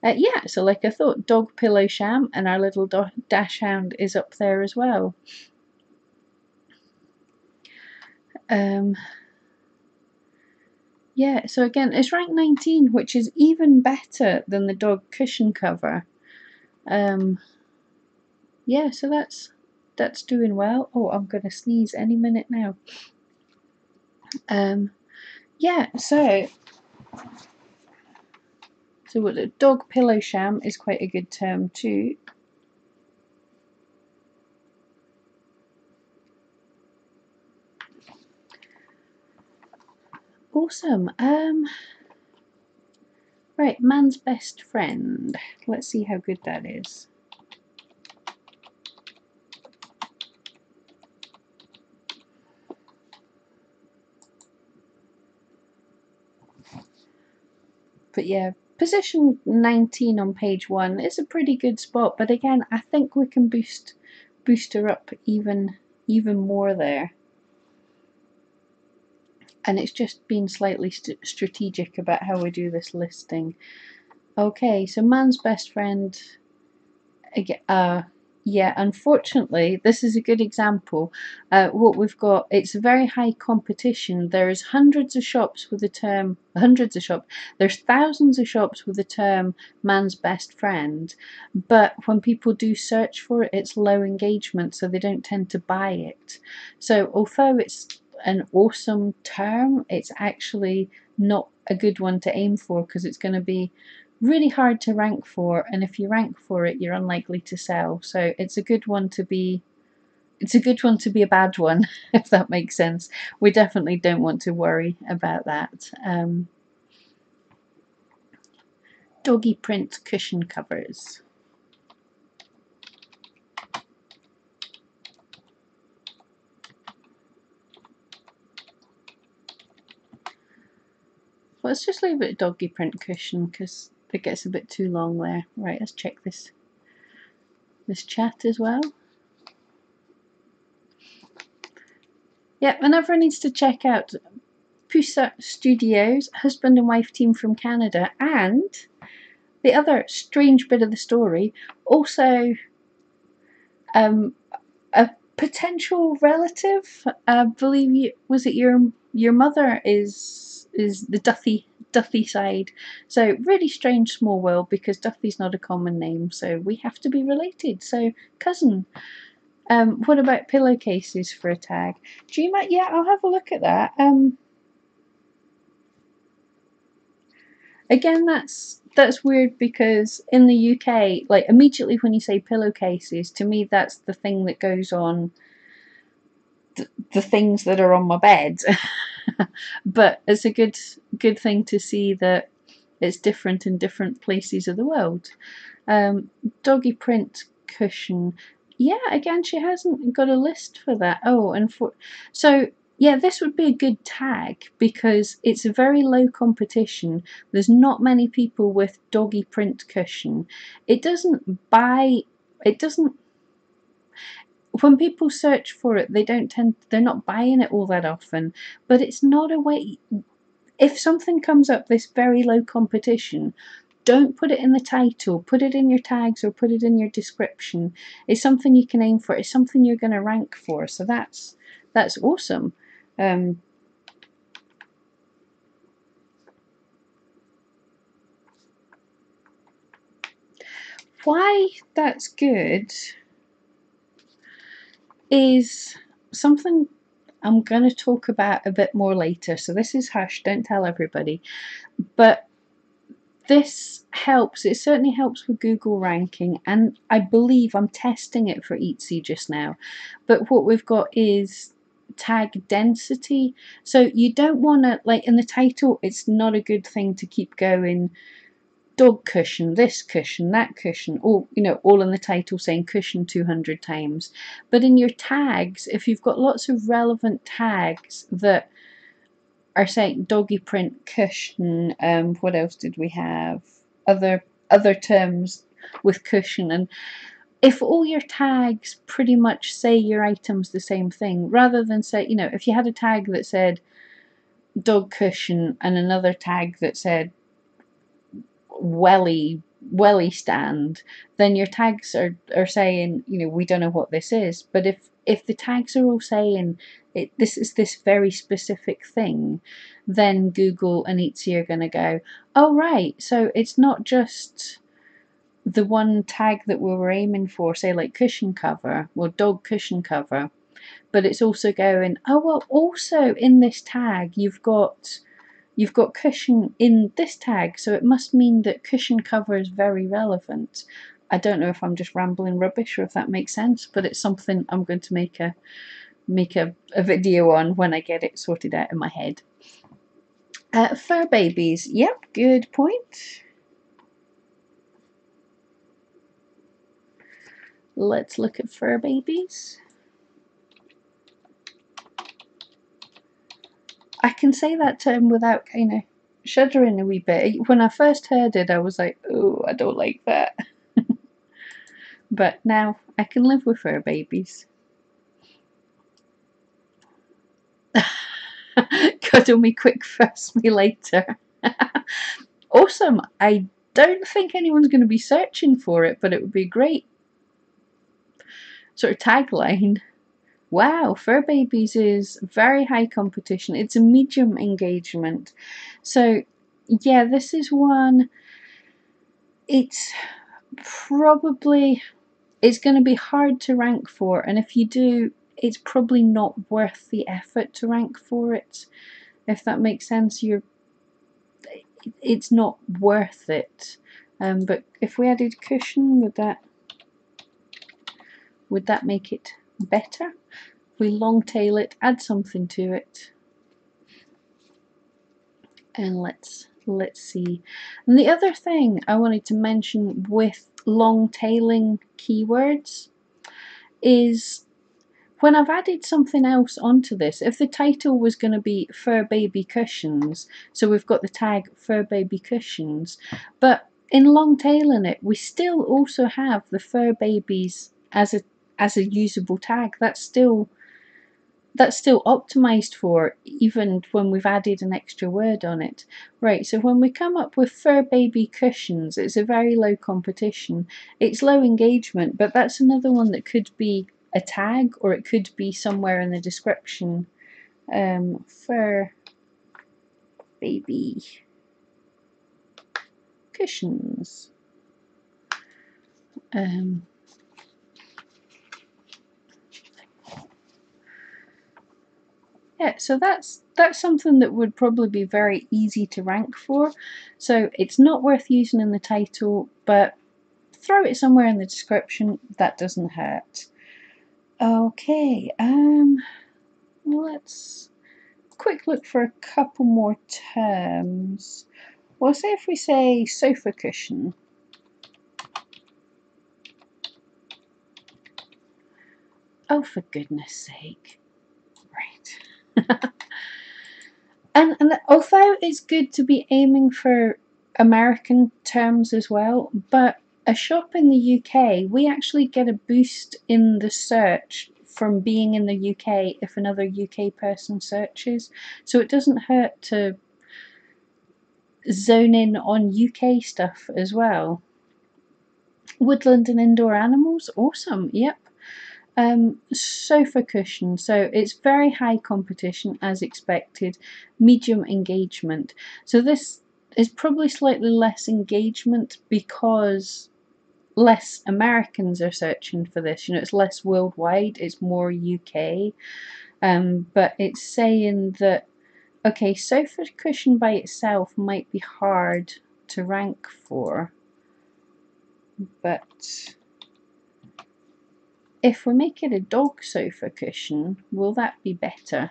Yeah, so like I thought, dog pillow sham, and our little dash hound is up there as well. Yeah, so again, it's rank 19, which is even better than the dog cushion cover. Yeah, so that's doing well. Oh, I'm gonna sneeze any minute now. Yeah, so what a dog pillow sham is quite a good term too. Awesome. Right, man's best friend. Let's see how good that is. But yeah, position 19 on page 1 is a pretty good spot, but again, I think we can boost her up even more there. And it's just being slightly strategic about how we do this listing. Okay, so man's best friend. Yeah, unfortunately, this is a good example. What we've got, it's a very high competition. There's hundreds of shops with the term, there's thousands of shops with the term man's best friend, but when people do search for it, it's low engagement, so they don't tend to buy it. So although it's an awesome term, it's actually not a good one to aim for because it's going to be really hard to rank for, and if you rank for it, you're unlikely to sell. So it's a good one to be a bad one, if that makes sense. We definitely don't want to worry about that. Doggy print cushion covers. Let's just leave it doggy print cushion because it gets a bit too long there. Right, let's check this chat as well. Yep, and everyone needs to check out Pisa Studios, husband and wife team from Canada, and the other strange bit of the story, also a potential relative. I believe was it your mother is the Duthie side. So really strange small world, because Duthie's not a common name, so we have to be related. So cousin. What about pillowcases for a tag? GMAT, yeah, I'll have a look at that. Again, that's weird, because in the UK, like immediately when you say pillowcases, to me that's the thing that goes on the things that are on my bed. But it's a good thing to see that it's different in different places of the world. Doggy print cushion. Yeah, again, she hasn't got a list for that. Oh, and so yeah, this would be a good tag, because it's a very low competition. There's not many people with doggy print cushion. It doesn't, when people search for it, they're not buying it all that often. But it's not a way. If something comes up this very low competition, don't put it in the title, put it in your tags or put it in your description. It's something you can aim for. It's something you're going to rank for. So that's awesome. Why that's good is something I'm going to talk about a bit more later. So this is hush, don't tell everybody. But this helps. It certainly helps with Google ranking, and I believe I'm testing it for Etsy just now. But what we've got is tag density. So you don't want to, like in the title, it's not a good thing to keep going dog cushion, this cushion, that cushion, all all in the title saying cushion 200 times. But in your tags, if you've got lots of relevant tags that are saying doggy print cushion, what else did we have? Other terms with cushion, and if all your tags pretty much say your item's the same thing, rather than say, if you had a tag that said dog cushion and another tag that said welly stand, then your tags are saying, we don't know what this is. But if the tags are all saying this is this very specific thing, then Google and Etsy are going to go, oh right, so it's not just the one tag that we were aiming for, say like cushion cover or dog cushion cover, but it's also going, oh well, also in this tag you've got cushion in this tag, so it must mean that cushion cover is very relevant. I don't know if I'm just rambling rubbish or if that makes sense, but it's something I'm going to make a video on when I get it sorted out in my head. Fur babies, yep, good point. Let's look at fur babies. I can say that term without kind of shuddering a wee bit. When I first heard it, I was like, oh, I don't like that. But now I can live with fur babies. Cuddle me quick, fuss me later. Awesome. I don't think anyone's going to be searching for it, but it would be a great sort of tagline. Wow, fur babies is very high competition. It's a medium engagement. So yeah, this is one. It's probably, it's going to be hard to rank for, and if you do, it's probably not worth the effort to rank for it, if that makes sense. It's not worth it. But if we added cushion, would that make it better? We long tail it, add something to it, and let's see. And the other thing I wanted to mention with long tailing keywords is, when I've added something else onto this, if the title was going to be fur baby cushions, so we've got the tag fur baby cushions, but in long tail in it, we still also have the fur babies as a usable tag. That's still optimized for, even when we've added an extra word on it. Right, so when we come up with fur baby cushions, it's a very low competition. It's low engagement, but that's another one that could be a tag, or it could be somewhere in the description. Fur baby cushions. Yeah, so that's something that would probably be very easy to rank for. So it's not worth using in the title, but throw it somewhere in the description. That doesn't hurt. Okay, let's quick look for a couple more terms. Well, say if we say sofa cushion. Oh, for goodness sake. Right. And although it's good to be aiming for American terms as well, but a shop in the UK, we actually get a boost in the search from being in the UK if another UK person searches. So it doesn't hurt to zone in on UK stuff as well. Woodland and indoor animals, awesome, yep. Sofa cushion, so it's very high competition as expected, medium engagement. So this is probably slightly less engagement because less Americans are searching for this. It's less worldwide, it's more UK. But it's saying that, okay, sofa cushion by itself might be hard to rank for, but if we make it a dog sofa cushion, will that be better?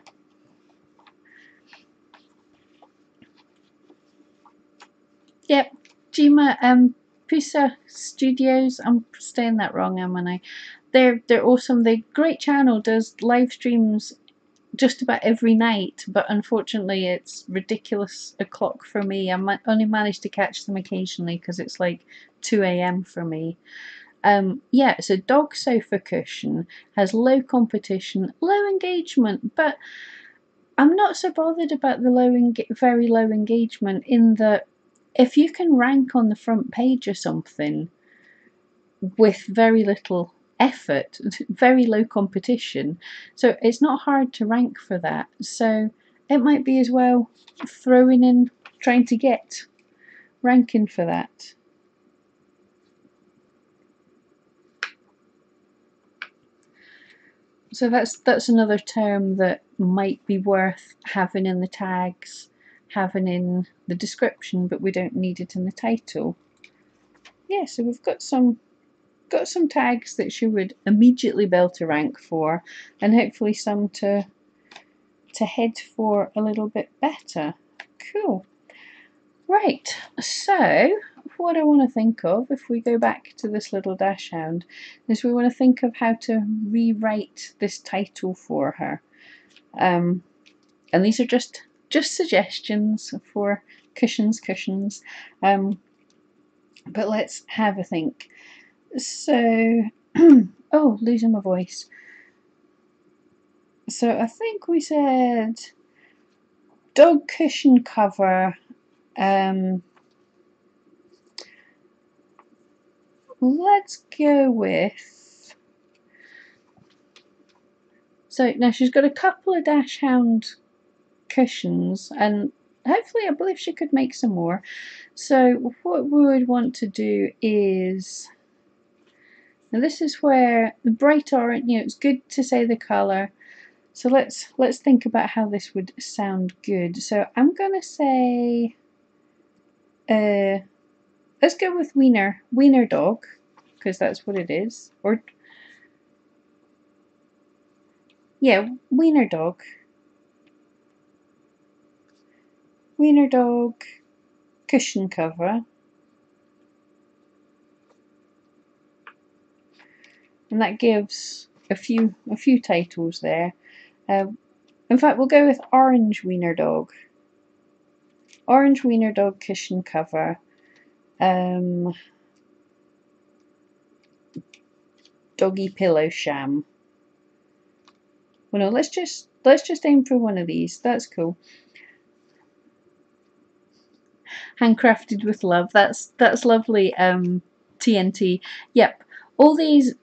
Yep, Gima, Pisa Studios, I'm saying that wrong, am I? They're awesome. They're great channel, does live streams just about every night, but unfortunately it's ridiculous o'clock for me. I only manage to catch them occasionally because it's like 2 AM for me. Yeah, so dog sofa cushion has low competition, low engagement, but I'm not so bothered about the very low engagement, in that if you can rank on the front page or something with very little effort, very low competition, so it's not hard to rank for that. So it might be as well throwing in, trying to get ranking for that. So that's another term that might be worth having in the tags, having in the description, but we don't need it in the title. Yeah, so we've got some tags that she would immediately be able to rank for, and hopefully some to head for a little bit better. Cool. Right, so what I want to think of, if we go back to this little dachshund, is we want to think of how to rewrite this title for her. And these are just suggestions for cushions. But let's have a think. So, oh, losing my voice. So I think we said dog cushion cover. Let's go with. So now she's got a couple of dachshund cushions, and hopefully I believe she could make some more. So what we would want to do is, now this is where the bright orange, it's good to say the colour. So let's think about how this would sound good. So I'm gonna say, let's go with wiener dog, because that's what it is. Or yeah, wiener dog cushion cover. And that gives a few titles there. In fact, we'll go with orange wiener dog cushion cover. doggy pillow sham. Well, no, let's just aim for one of these. That's cool. Handcrafted with love. That's lovely. TNT. Yep. All these.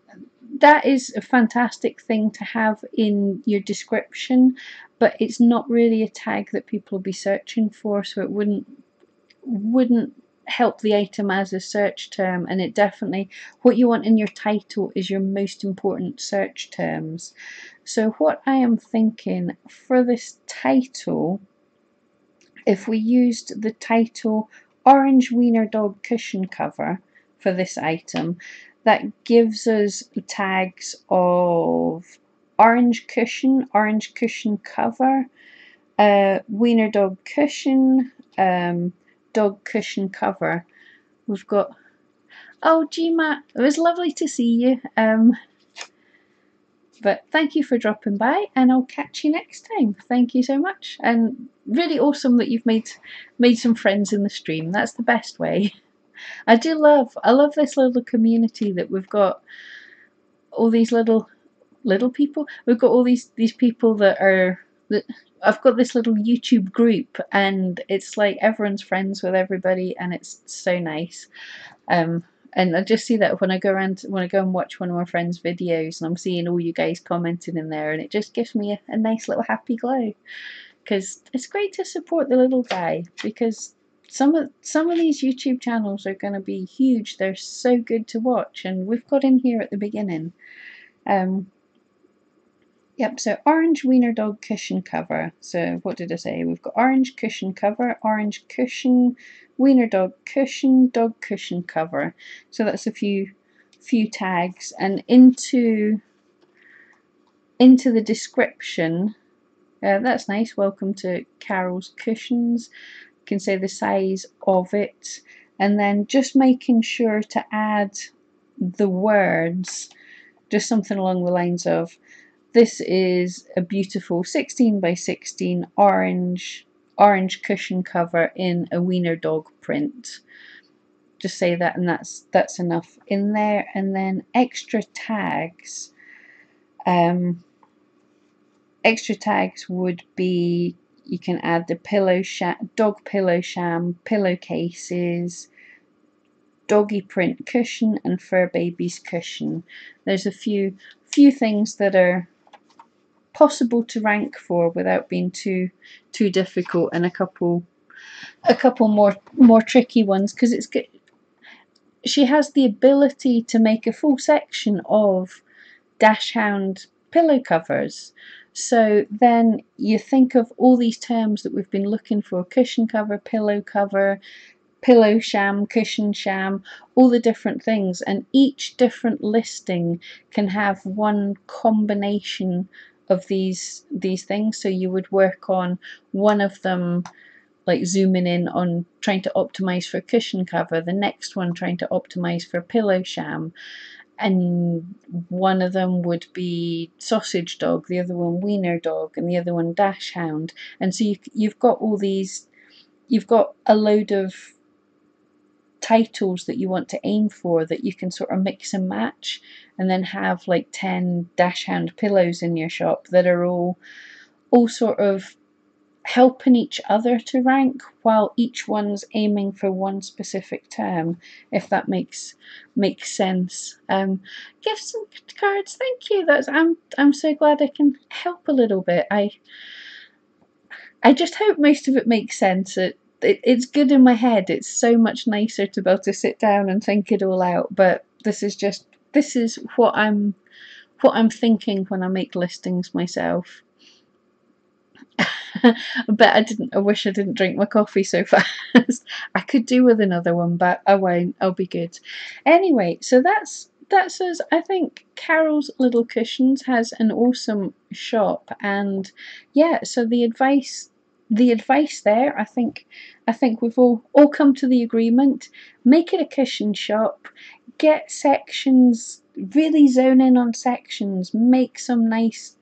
That is a fantastic thing to have in your description, but it's not really a tag that people will be searching for, so it wouldn't help the item as a search term. And it definitely, what you want in your title is your most important search terms. So what I am thinking for this title, if we used the title Orange Wiener Dog Cushion Cover for this item, that gives us tags of orange cushion cover, wiener dog cushion, dog cushion cover. We've got, oh Gma, it was lovely to see you. But thank you for dropping by, and I'll catch you next time. Thank you so much, and really awesome that you've made some friends in the stream. That's the best way. I love this little community that we've got. All these little people. We've got all these people that are that. I've got this little YouTube group, and it's like everyone's friends with everybody, and it's so nice. And I just see that when I go and watch one of my friends' videos, and I'm seeing all you guys commenting in there, and it just gives me a nice little happy glow, because it's great to support the little guy, because some of these YouTube channels are going to be huge. They're so good to watch, and we've got in here at the beginning. Yep, so orange wiener dog cushion cover. So what did I say? We've got orange cushion cover, orange cushion, wiener dog cushion cover. So that's a few tags, and into the description. That's nice. Welcome to Carol's Cushions. You can say the size of it, and then just making sure to add the words, just something along the lines of, this is a beautiful 16 by 16 orange cushion cover in a wiener dog print. Just say that, and that's enough in there. And then extra tags. Extra tags would be, you can add the dog pillow sham, pillowcases, doggy print cushion, and fur babies cushion. There's a few things that are possible to rank for without being too difficult, and a couple more tricky ones, because it's good. She has the ability to make a full section of dachshund pillow covers. So then you think of all these terms that we've been looking for: cushion cover, pillow sham, cushion sham, all the different things, and each different listing can have one combination of these things. So you would work on one of them, like zooming in on trying to optimize for cushion cover, the next one trying to optimize for pillow sham, and one of them would be sausage dog, the other one wiener dog, and the other one dachshund. And so you've got all these, you've got a load of titles that you want to aim for, that you can sort of mix and match, and then have like 10 dachshund pillows in your shop that are all sort of helping each other to rank, while each one's aiming for one specific term, if that makes sense. Gifts and cards, thank you. I'm so glad I can help a little bit. I just hope most of it makes sense. It's good in my head. It's so much nicer to be able to sit down and think it all out. But this is what I'm thinking when I make listings myself. I wish I didn't drink my coffee so fast. I could do with another one, but I won't. I'll be good. Anyway, so that's us. I think Carol's Little Cushions has an awesome shop, and yeah, so the advice there, I think we've all come to the agreement: make it a cushion shop, get sections, really zone in on sections, make some nice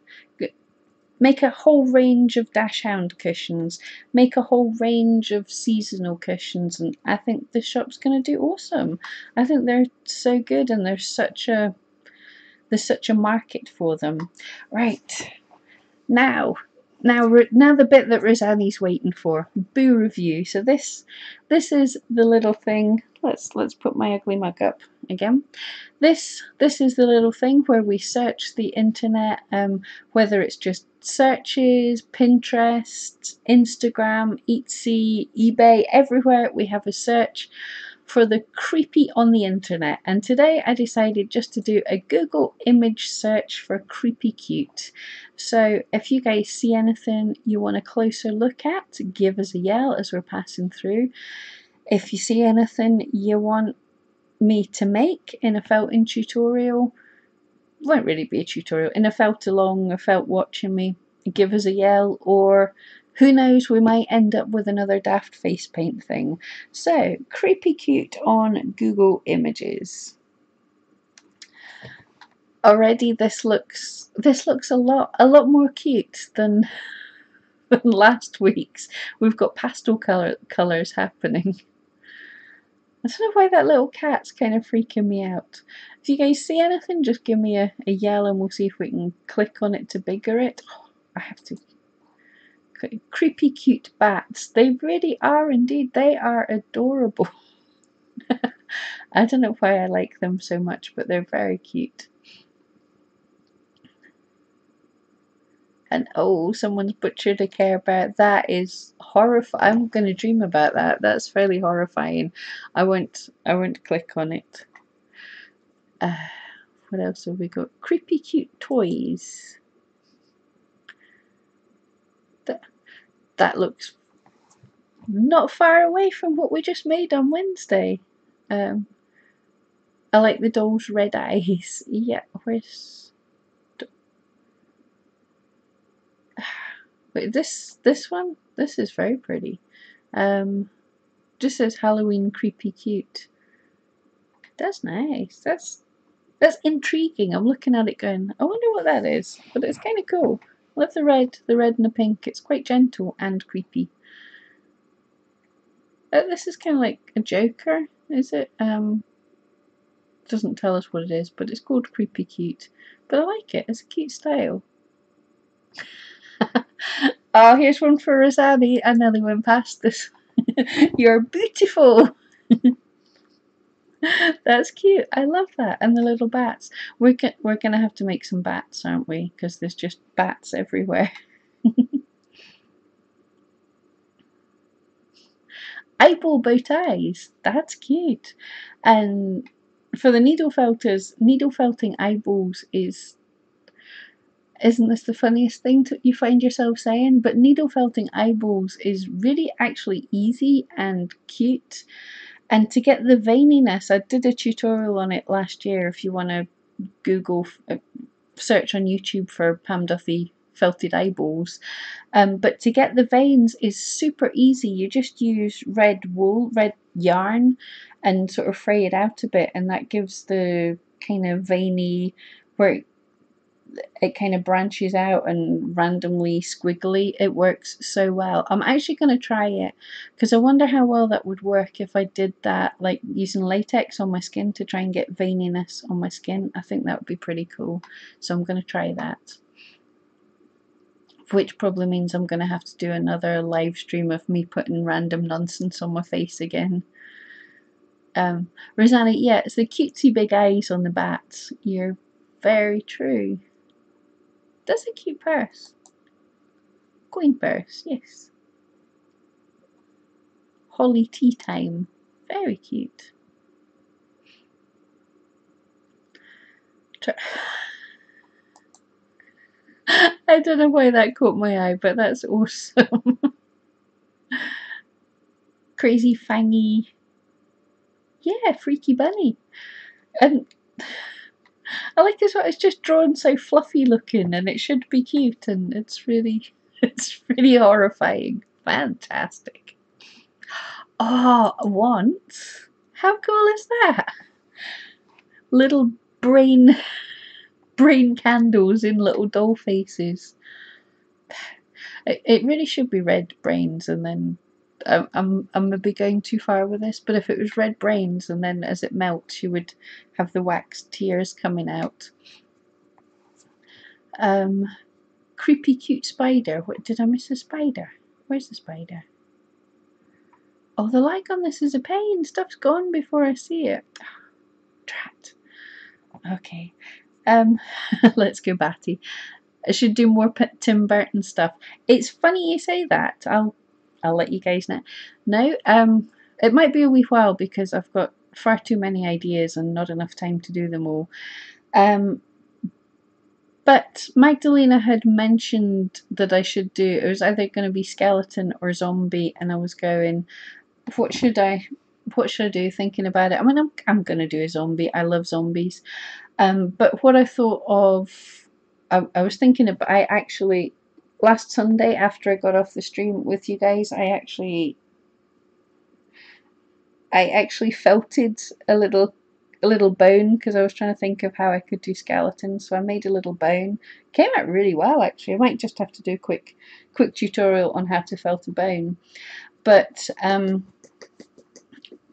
make a whole range of dachshund cushions, make a whole range of seasonal cushions, and I think the shop's going to do awesome. I think they're so good, and there's such a market for them. Right, now the bit that Rosanne's waiting for, Boo review. So this is the little thing. Let's put my ugly mug up again. This is the little thing where we search the internet, whether it's just searches, Pinterest, Instagram, Etsy, eBay, everywhere we have a search for the creepy on the internet. And today I decided just to do a Google image search for creepy cute. So if you guys see anything you want a closer look at, give us a yell as we're passing through. If you see anything you want me to make in a felting tutorial, won't really be a tutorial, in a felt along or felt watching me, give us a yell, or who knows, we might end up with another daft face paint thing. So, creepy cute on Google Images. Already this looks a lot more cute than last week's. We've got pastel colours happening. I don't know why that little cat's kind of freaking me out. If you guys see anything, just give me a yell and we'll see if we can click on it to bigger it. Oh, I have to. Creepy cute bats. They really are indeed. They are adorable. I don't know why I like them so much, but they're very cute. And oh, someone's butchered a Care Bear. That is horrifying. I'm going to dream about that. That's fairly horrifying. I won't click on it. What else have we got? Creepy cute toys. That looks not far away from what we just made on Wednesday. I like the doll's red eyes. Yeah, where's... Wait, this one? This is very pretty. Just says Halloween creepy cute. That's nice. That's intriguing. I'm looking at it going, I wonder what that is. But it's kind of cool. I love the red and the pink. It's quite gentle and creepy. This is kind of like a Joker, is it? Doesn't tell us what it is, but it's called Creepy Cute. But I like it. It's a cute style. Oh, here's one for Rosanne. I nearly went past this. You're beautiful. That's cute. I love that. And the little bats. We're gonna have to make some bats, aren't we? Because there's just bats everywhere. Eyeball bow ties. That's cute. And for the needle felters, needle felting eyeballs isn't this the funniest thing you find yourself saying? But needle felting eyeballs is really actually easy and cute. And to get the veininess, I did a tutorial on it last year. If you want to Google, search on YouTube for Pam Duthie felted eyeballs. But to get the veins is super easy. You just use red yarn, and sort of fray it out a bit, and that gives the kind of veiny, where it kind of branches out and randomly squiggly. It works so well. I'm actually going to try it because I wonder how well that would work if I did that, like using latex on my skin to try and get veininess on my skin. I think that would be pretty cool. So I'm going to try that. Which probably means I'm going to have to do another live stream of me putting random nonsense on my face again. Rosanne, yeah, it's the cutesy big eyes on the bats. You're very true. That's a cute purse. Coin purse, yes. Holly tea time. Very cute. I don't know why that caught my eye, but that's awesome. Crazy fangy. Yeah, freaky bunny. And I like this one. It's just drawn so fluffy looking, and it should be cute, and it's really horrifying. Fantastic. Oh, once. How cool is that? Little brain candles in little doll faces. It really should be red brains, and then I'm maybe going too far with this, but if it was red brains and then as it melts you would have the wax tears coming out. Creepy cute spider. What, did I miss a spider? Where's the spider? Oh, the like on this is a pain. Stuff's gone before I see it. Drat. Okay. Let's go batty. I should do more Tim Burton stuff. It's funny you say that. I'll let you guys know. No, it might be a wee while because I've got far too many ideas and not enough time to do them all. But Magdalena had mentioned that I should do, it was either going to be skeleton or zombie, and I was going, what should I do, thinking about it. I mean, I'm going to do a zombie. I love zombies. But what I thought of, I was thinking about, I actually, last Sunday after I got off the stream with you guys, I actually felted a little bone because I was trying to think of how I could do skeletons. So I made a little bone. Came out really well, actually. I might just have to do a quick tutorial on how to felt a bone. But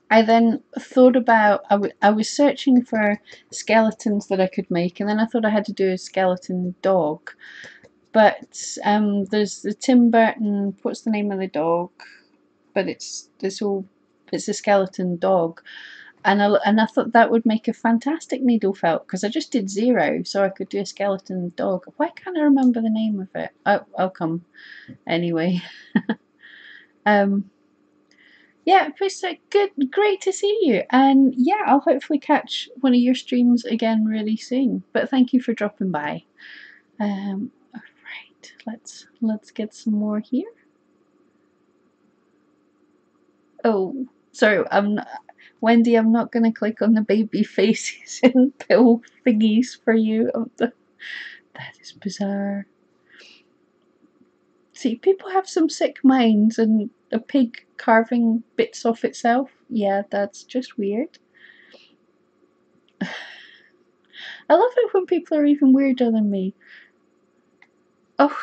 I then thought about, I was searching for skeletons that I could make, and then I thought I had to do a skeleton dog. But there's the Tim Burton, what's the name of the dog? But it's a skeleton dog. And I thought that would make a fantastic needle felt because I just did 0, so I could do a skeleton dog. Why can't I remember the name of it? I'll come anyway. Yeah, Pisa, great to see you, and yeah, I'll hopefully catch one of your streams again really soon. But thank you for dropping by. Right, let's get some more here. Oh, sorry, Wendy, I'm not going to click on the baby faces and pill thingies for you. That is bizarre. See, people have some sick minds, and a pig carving bits off itself. Yeah, that's just weird. I love it when people are even weirder than me. Oh,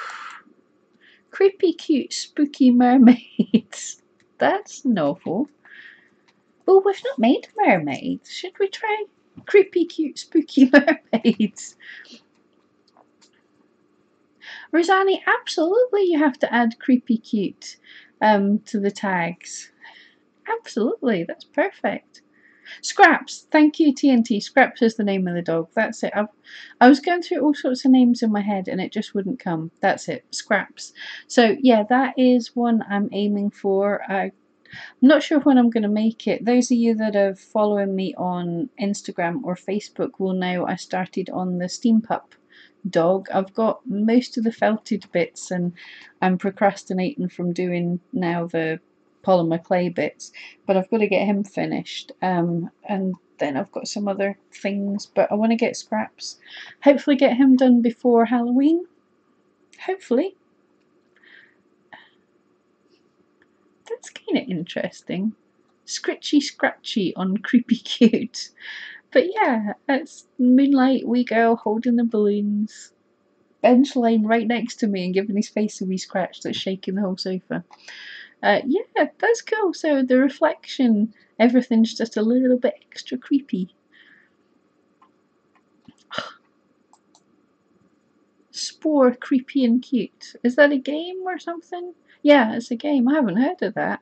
creepy, cute, spooky mermaids. That's novel. Oh, we've not made mermaids. Should we try creepy, cute, spooky mermaids? Rosani, absolutely you have to add creepy, cute to the tags. Absolutely, that's perfect. Scraps, thank you TNT. Scraps is the name of the dog. That's it. I was going through all sorts of names in my head and it just wouldn't come. That's it, Scraps. So yeah, that is one I'm aiming for. I'm not sure when I'm going to make it. Those of you that are following me on Instagram or Facebook will know I started on the Steam Pup dog. I've got most of the felted bits and I'm procrastinating from doing now the polymer clay bits, but I've got to get him finished, and then I've got some other things, but I want to get Scraps, hopefully get him done before Halloween, hopefully. That's kind of interesting. Scritchy scratchy on creepy cute. But yeah, it's Moonlight, wee girl holding the balloons, Ben's lying right next to me and giving his face a wee scratch that's shaking the whole sofa. Yeah, that's cool. So the reflection, everything's just a little bit extra creepy. Spore, creepy and cute. Is that a game or something? Yeah, it's a game. I haven't heard of that.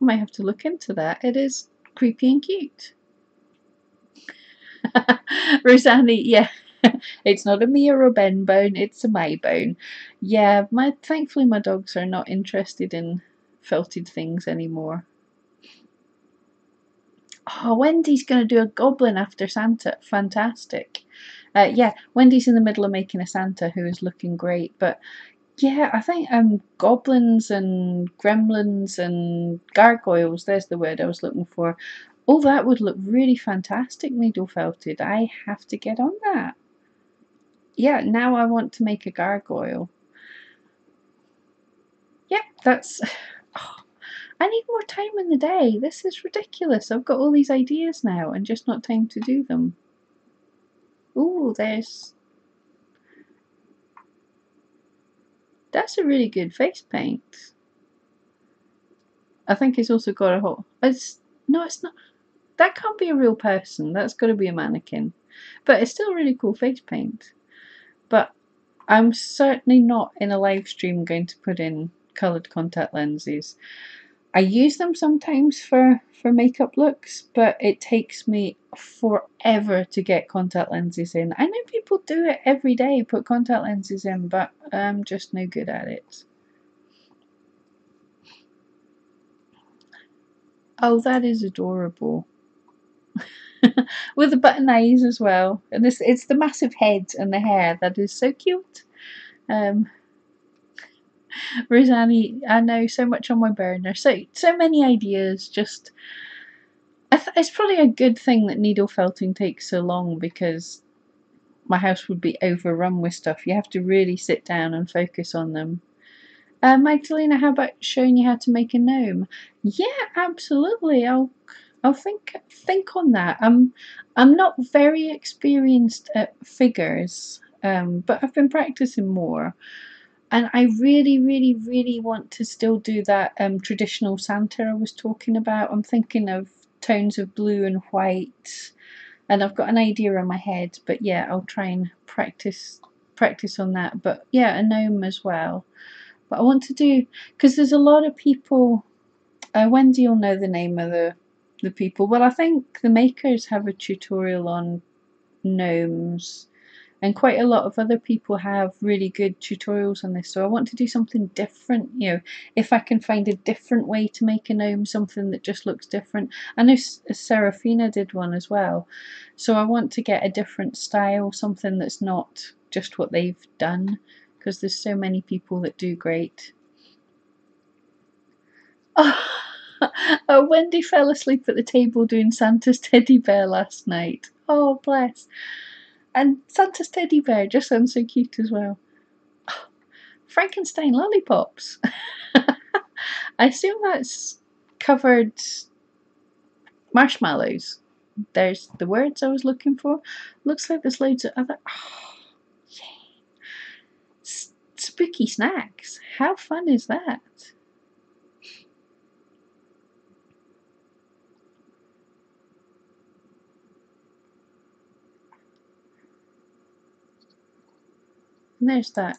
I might have to look into that. It is creepy and cute. Rosanny, yeah. It's not a me or a Ben bone, it's a my bone. Yeah, thankfully my dogs are not interested in felted things anymore. Oh, Wendy's going to do a goblin after Santa. Fantastic. Yeah, Wendy's in the middle of making a Santa who is looking great. But yeah, I think goblins and gremlins and gargoyles, there's the word I was looking for. Oh, that would look really fantastic, needle felted. I have to get on that. Yeah, now I want to make a gargoyle. Yep, that's... Oh, I need more time in the day. This is ridiculous. I've got all these ideas now and just not time to do them. Ooh, there's... That's a really good face paint. I think it's also got a whole. No, it's not. That can't be a real person. That's got to be a mannequin. But it's still really cool face paint. But I'm certainly not in a live stream going to put in coloured contact lenses. I use them sometimes for makeup looks, but it takes me forever to get contact lenses in. I know people do it every day, put contact lenses in, but I'm just no good at it. Oh, that is adorable. With the button eyes as well. And it's the massive head and the hair that is so cute. Rosanne, I know so much on my burner. So many ideas. Just it's probably a good thing that needle felting takes so long, because my house would be overrun with stuff. You have to really sit down and focus on them. Magdalena, how about showing you how to make a gnome? Yeah, absolutely. I'll think on that. I'm not very experienced at figures, but I've been practicing more. And I really, really, really want to still do that traditional Santa I was talking about. I'm thinking of tones of blue and white, and I've got an idea in my head. But yeah, I'll try and practice on that. But yeah, a gnome as well. But I want to do, because there's a lot of people. Wendy will know the name of the people. Well, I think the makers have a tutorial on gnomes, and quite a lot of other people have really good tutorials on this. So I want to do something different. You know, if I can find a different way to make a gnome, something that just looks different. I know Serafina did one as well. So I want to get a different style, something that's not just what they've done, because there's so many people that do great. Oh, Wendy fell asleep at the table doing Santa's teddy bear last night. Oh, bless. And Santa's teddy bear just sounds so cute as well. Frankenstein lollipops. I assume that's covered marshmallows. There's the words I was looking for. Looks like there's loads of other. Oh, yay. Spooky snacks. How fun is that? And there's that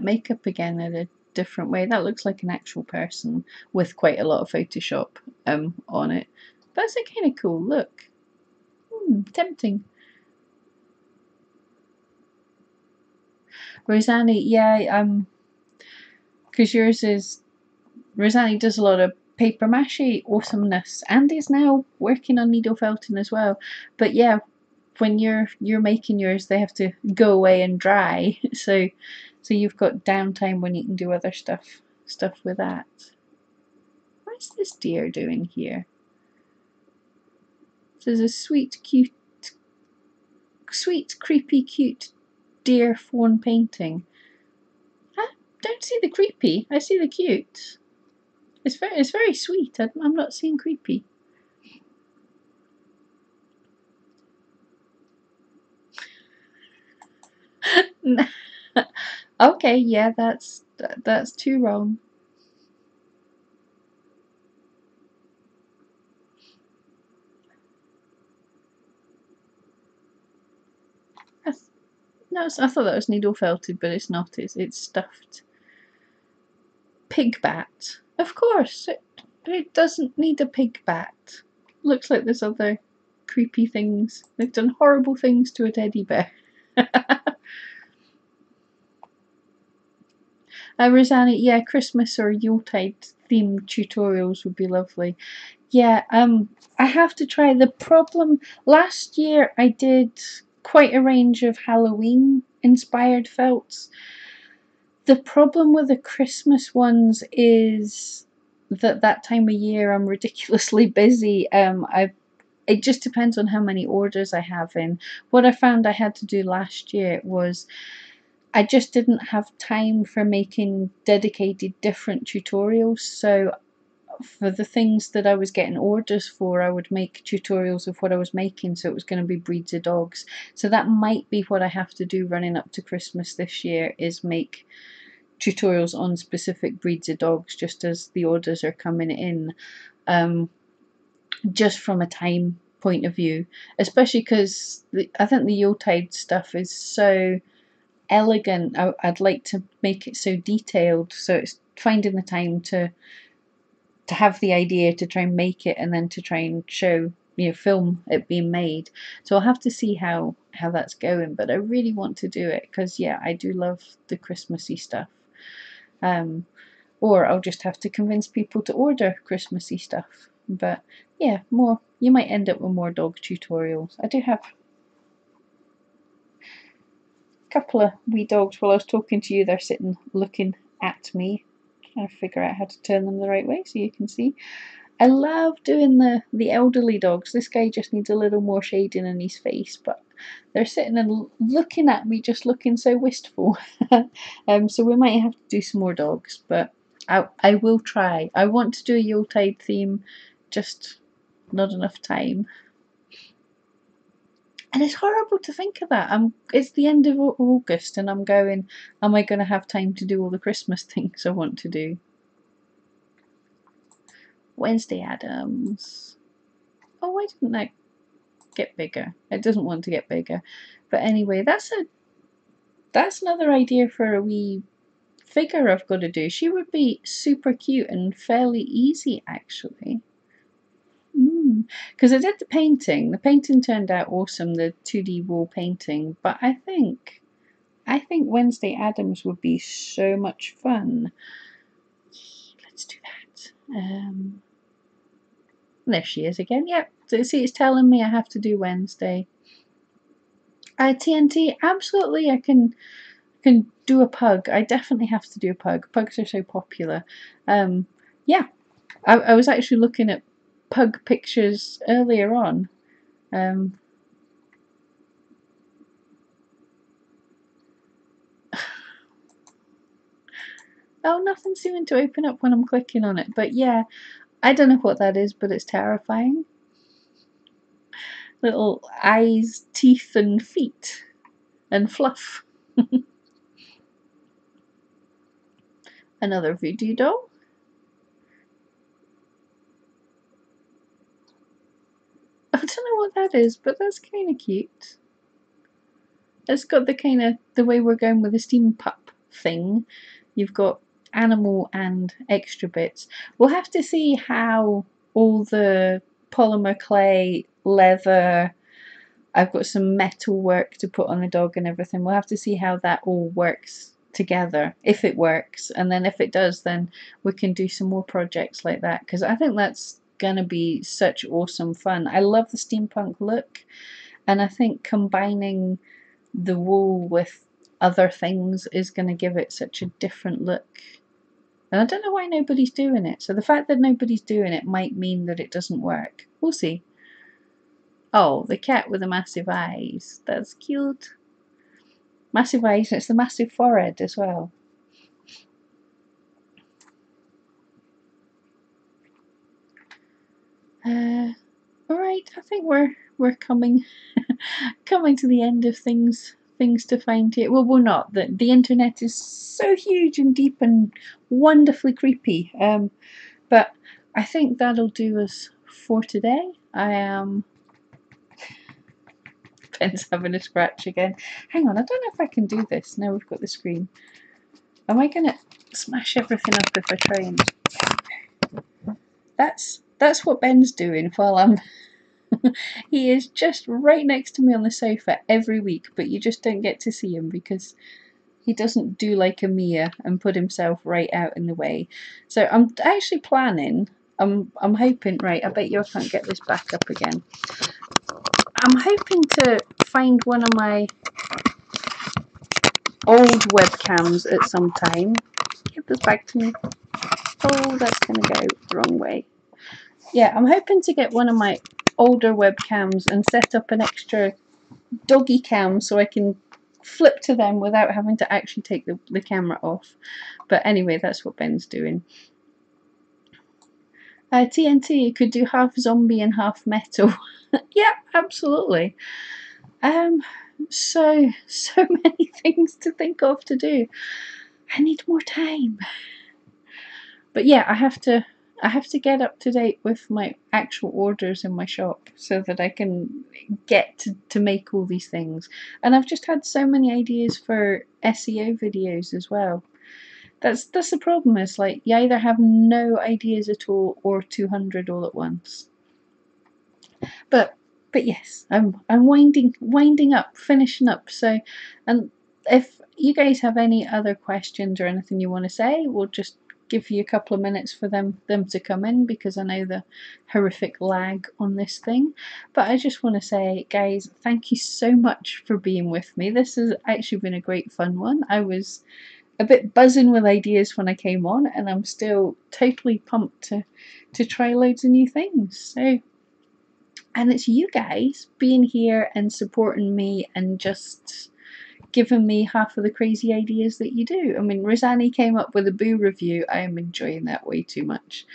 makeup again in a different way. That looks like an actual person with quite a lot of Photoshop on it. But it's a kind of cool look. Tempting. Rosanne, yeah, because yours is, Rosanne does a lot of paper mache awesomeness, and is now working on needle felting as well. But yeah, when you're making yours, they have to go away and dry. So you've got downtime when you can do other stuff with that. What's this deer doing here? There's a sweet, creepy, cute deer fawn painting. I don't see the creepy. I see the cute. It's very sweet. I'm not seeing creepy. Okay, yeah, that's too wrong. No, I thought that was needle felted, but it's not. It's stuffed. Pig bat. Of course, it doesn't need a pig bat. Looks like there's other creepy things. They've done horrible things to a teddy bear. Rosanna, yeah, Christmas or Yuletide themed tutorials would be lovely. Yeah, I have to try. The problem, last year I did quite a range of Halloween inspired felts. The problem with the Christmas ones is that time of year I'm ridiculously busy. It just depends on how many orders I have in. What I found I had to do last year was I just didn't have time for making dedicated different tutorials. So for the things that I was getting orders for, I would make tutorials of what I was making, so it was going to be breeds of dogs. So that might be what I have to do running up to Christmas this year, is make tutorials on specific breeds of dogs just as the orders are coming in, just from a time point of view, especially because I think the Yuletide stuff is so elegant. I'd like to make it so detailed, so it's finding the time to have the idea to try and make it, and then to try and show, film it being made. So I'll have to see how that's going, but I really want to do it because, yeah, I do love the Christmassy stuff. Or I'll just have to convince people to order Christmassy stuff. But yeah, you might end up with more dog tutorials. I do have a couple of wee dogs. While I was talking to you, they're sitting looking at me, trying to figure out how to turn them the right way so you can see. I love doing the elderly dogs. This guy just needs a little more shading in his face, but they're sitting and looking at me, just looking so wistful. So we might have to do some more dogs, but I will try. I want to do a Yuletide theme, just not enough time. And it's horrible to think of that. It's the end of August and I'm going, am I going to have time to do all the Christmas things I want to do? Wednesday Addams. Oh, why didn't that get bigger? It doesn't want to get bigger. But anyway, that's another idea for a wee figure I've got to do. She would be super cute and fairly easy, actually. Because I did the painting. The painting turned out awesome, the 2D wall painting. But I think Wednesday Addams would be so much fun. Let's do that. There she is again. Yep. So see, it's telling me I have to do Wednesday. TNT, absolutely. I can do a pug. I definitely have to do a pug. Pugs are so popular. Yeah. I was actually looking at pug pictures earlier on. Oh, nothing's seeming to open up when I'm clicking on it. But yeah, I don't know what that is, but it's terrifying. Little eyes, teeth, and feet, and fluff. Another voodoo doll. I don't know what that is, but that's kind of cute. It's got the kind of the way we're going with the steam pup thing. You've got animal and extra bits. We'll have to see how all the polymer clay, leather, I've got some metal work to put on the dog and everything. We'll have to see how that all works together, if it works, and then if it does, then we can do some more projects like that, because I think that's gonna be such awesome fun. I love the steampunk look, and I think combining the wool with other things is going to give it such a different look. And I don't know why nobody's doing it. So the fact that nobody's doing it might mean that it doesn't work. We'll see. Oh, the cat with the massive eyes. That's cute. Massive eyes, and it's the massive forehead as well. Alright, I think we're coming to the end of things to find here. Well, we're not. The internet is so huge and deep and wonderfully creepy. But I think that'll do us for today. I am. Ben's having a scratch again. Hang on, I don't know if I can do this. Now we've got the screen. Am I gonna smash everything up if I try and? That's what Ben's doing while I'm. He is just right next to me on the sofa every week, but you just don't get to see him because he doesn't do like a Mia and put himself right out in the way. So I'm actually planning. I'm hoping. Right, I bet you I can't get this back up again. I'm hoping to find one of my old webcams at some time. Give this back to me. Oh, that's gonna go the wrong way. Yeah, I'm hoping to get one of my older webcams and set up an extra doggy cam so I can flip to them without having to actually take the camera off. But anyway, that's what Ben's doing. TNT, you could do half zombie and half metal. Yeah, absolutely. So many things to think of to do. I need more time. But yeah, I have to get up to date with my actual orders in my shop so that I can get to make all these things. And I've just had so many ideas for SEO videos as well. That's the problem, is like you either have no ideas at all or 200 all at once. But yes, I'm winding up, finishing up. So, and if you guys have any other questions or anything you want to say, we'll just give you a couple of minutes for them to come in, because I know the horrific lag on this thing. But I just want to say, guys, thank you so much for being with me. This has actually been a great fun one. I was a bit buzzing with ideas when I came on, and I'm still totally pumped to try loads of new things. So, and it's you guys being here and supporting me and just giving me half of the crazy ideas that you do. I mean, Rosanne came up with a Boo review. I am enjoying that way too much.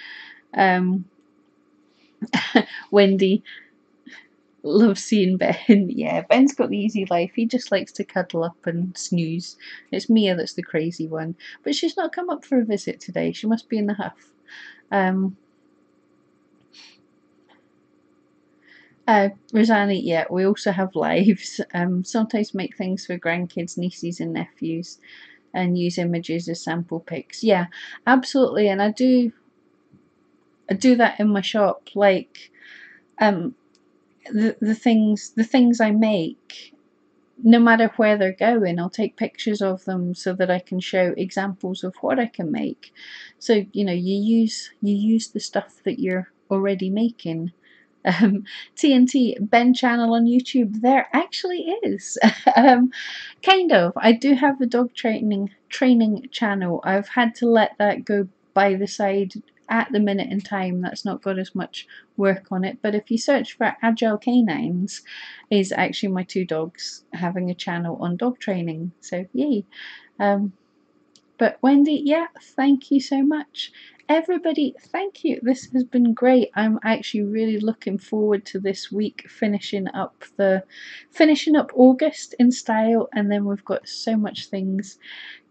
Wendy loves seeing Ben. Yeah, Ben's got the easy life. He just likes to cuddle up and snooze. It's Mia that's the crazy one. But she's not come up for a visit today. She must be in the huff. Rosanna, yeah, we also have lives. Sometimes make things for grandkids, nieces and nephews, and use images as sample pics. Yeah, absolutely. And I do that in my shop. Like, the things I make, no matter where they're going, I'll take pictures of them so that I can show examples of what I can make. So, you know, you use the stuff that you're already making. TNT Ben channel on YouTube, there actually is. Kind of. I do have a dog training channel. I've had to let that go by the side at the minute in time. That's not got as much work on it. But if you search for Agile Canines, is actually my two dogs having a channel on dog training. So yay. But Wendy, yeah, thank you so much. Everybody, thank you. This has been great. I'm actually really looking forward to this week, finishing up August in style, and then we've got so much things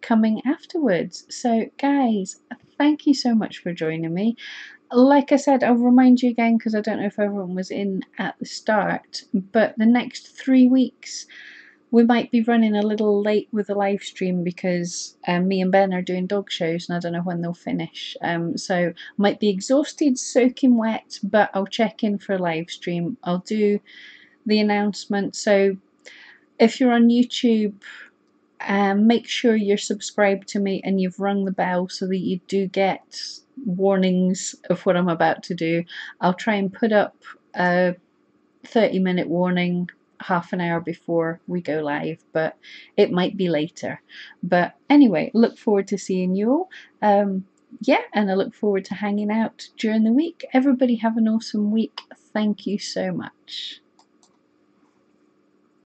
coming afterwards. So guys, thank you so much for joining me. Like I said, I'll remind you again, because I don't know if everyone was in at the start, but the next 3 weeks we might be running a little late with the live stream, because me and Ben are doing dog shows and I don't know when they'll finish. So might be exhausted, soaking wet, but I'll check in for a live stream. I'll do the announcement. So if you're on YouTube, make sure you're subscribed to me and you've rung the bell so that you do get warnings of what I'm about to do. I'll try and put up a 30-minute warning half an hour before we go live, but it might be later. But anyway, look forward to seeing you all. Yeah, and I look forward to hanging out during the week. Everybody have an awesome week. Thank you so much.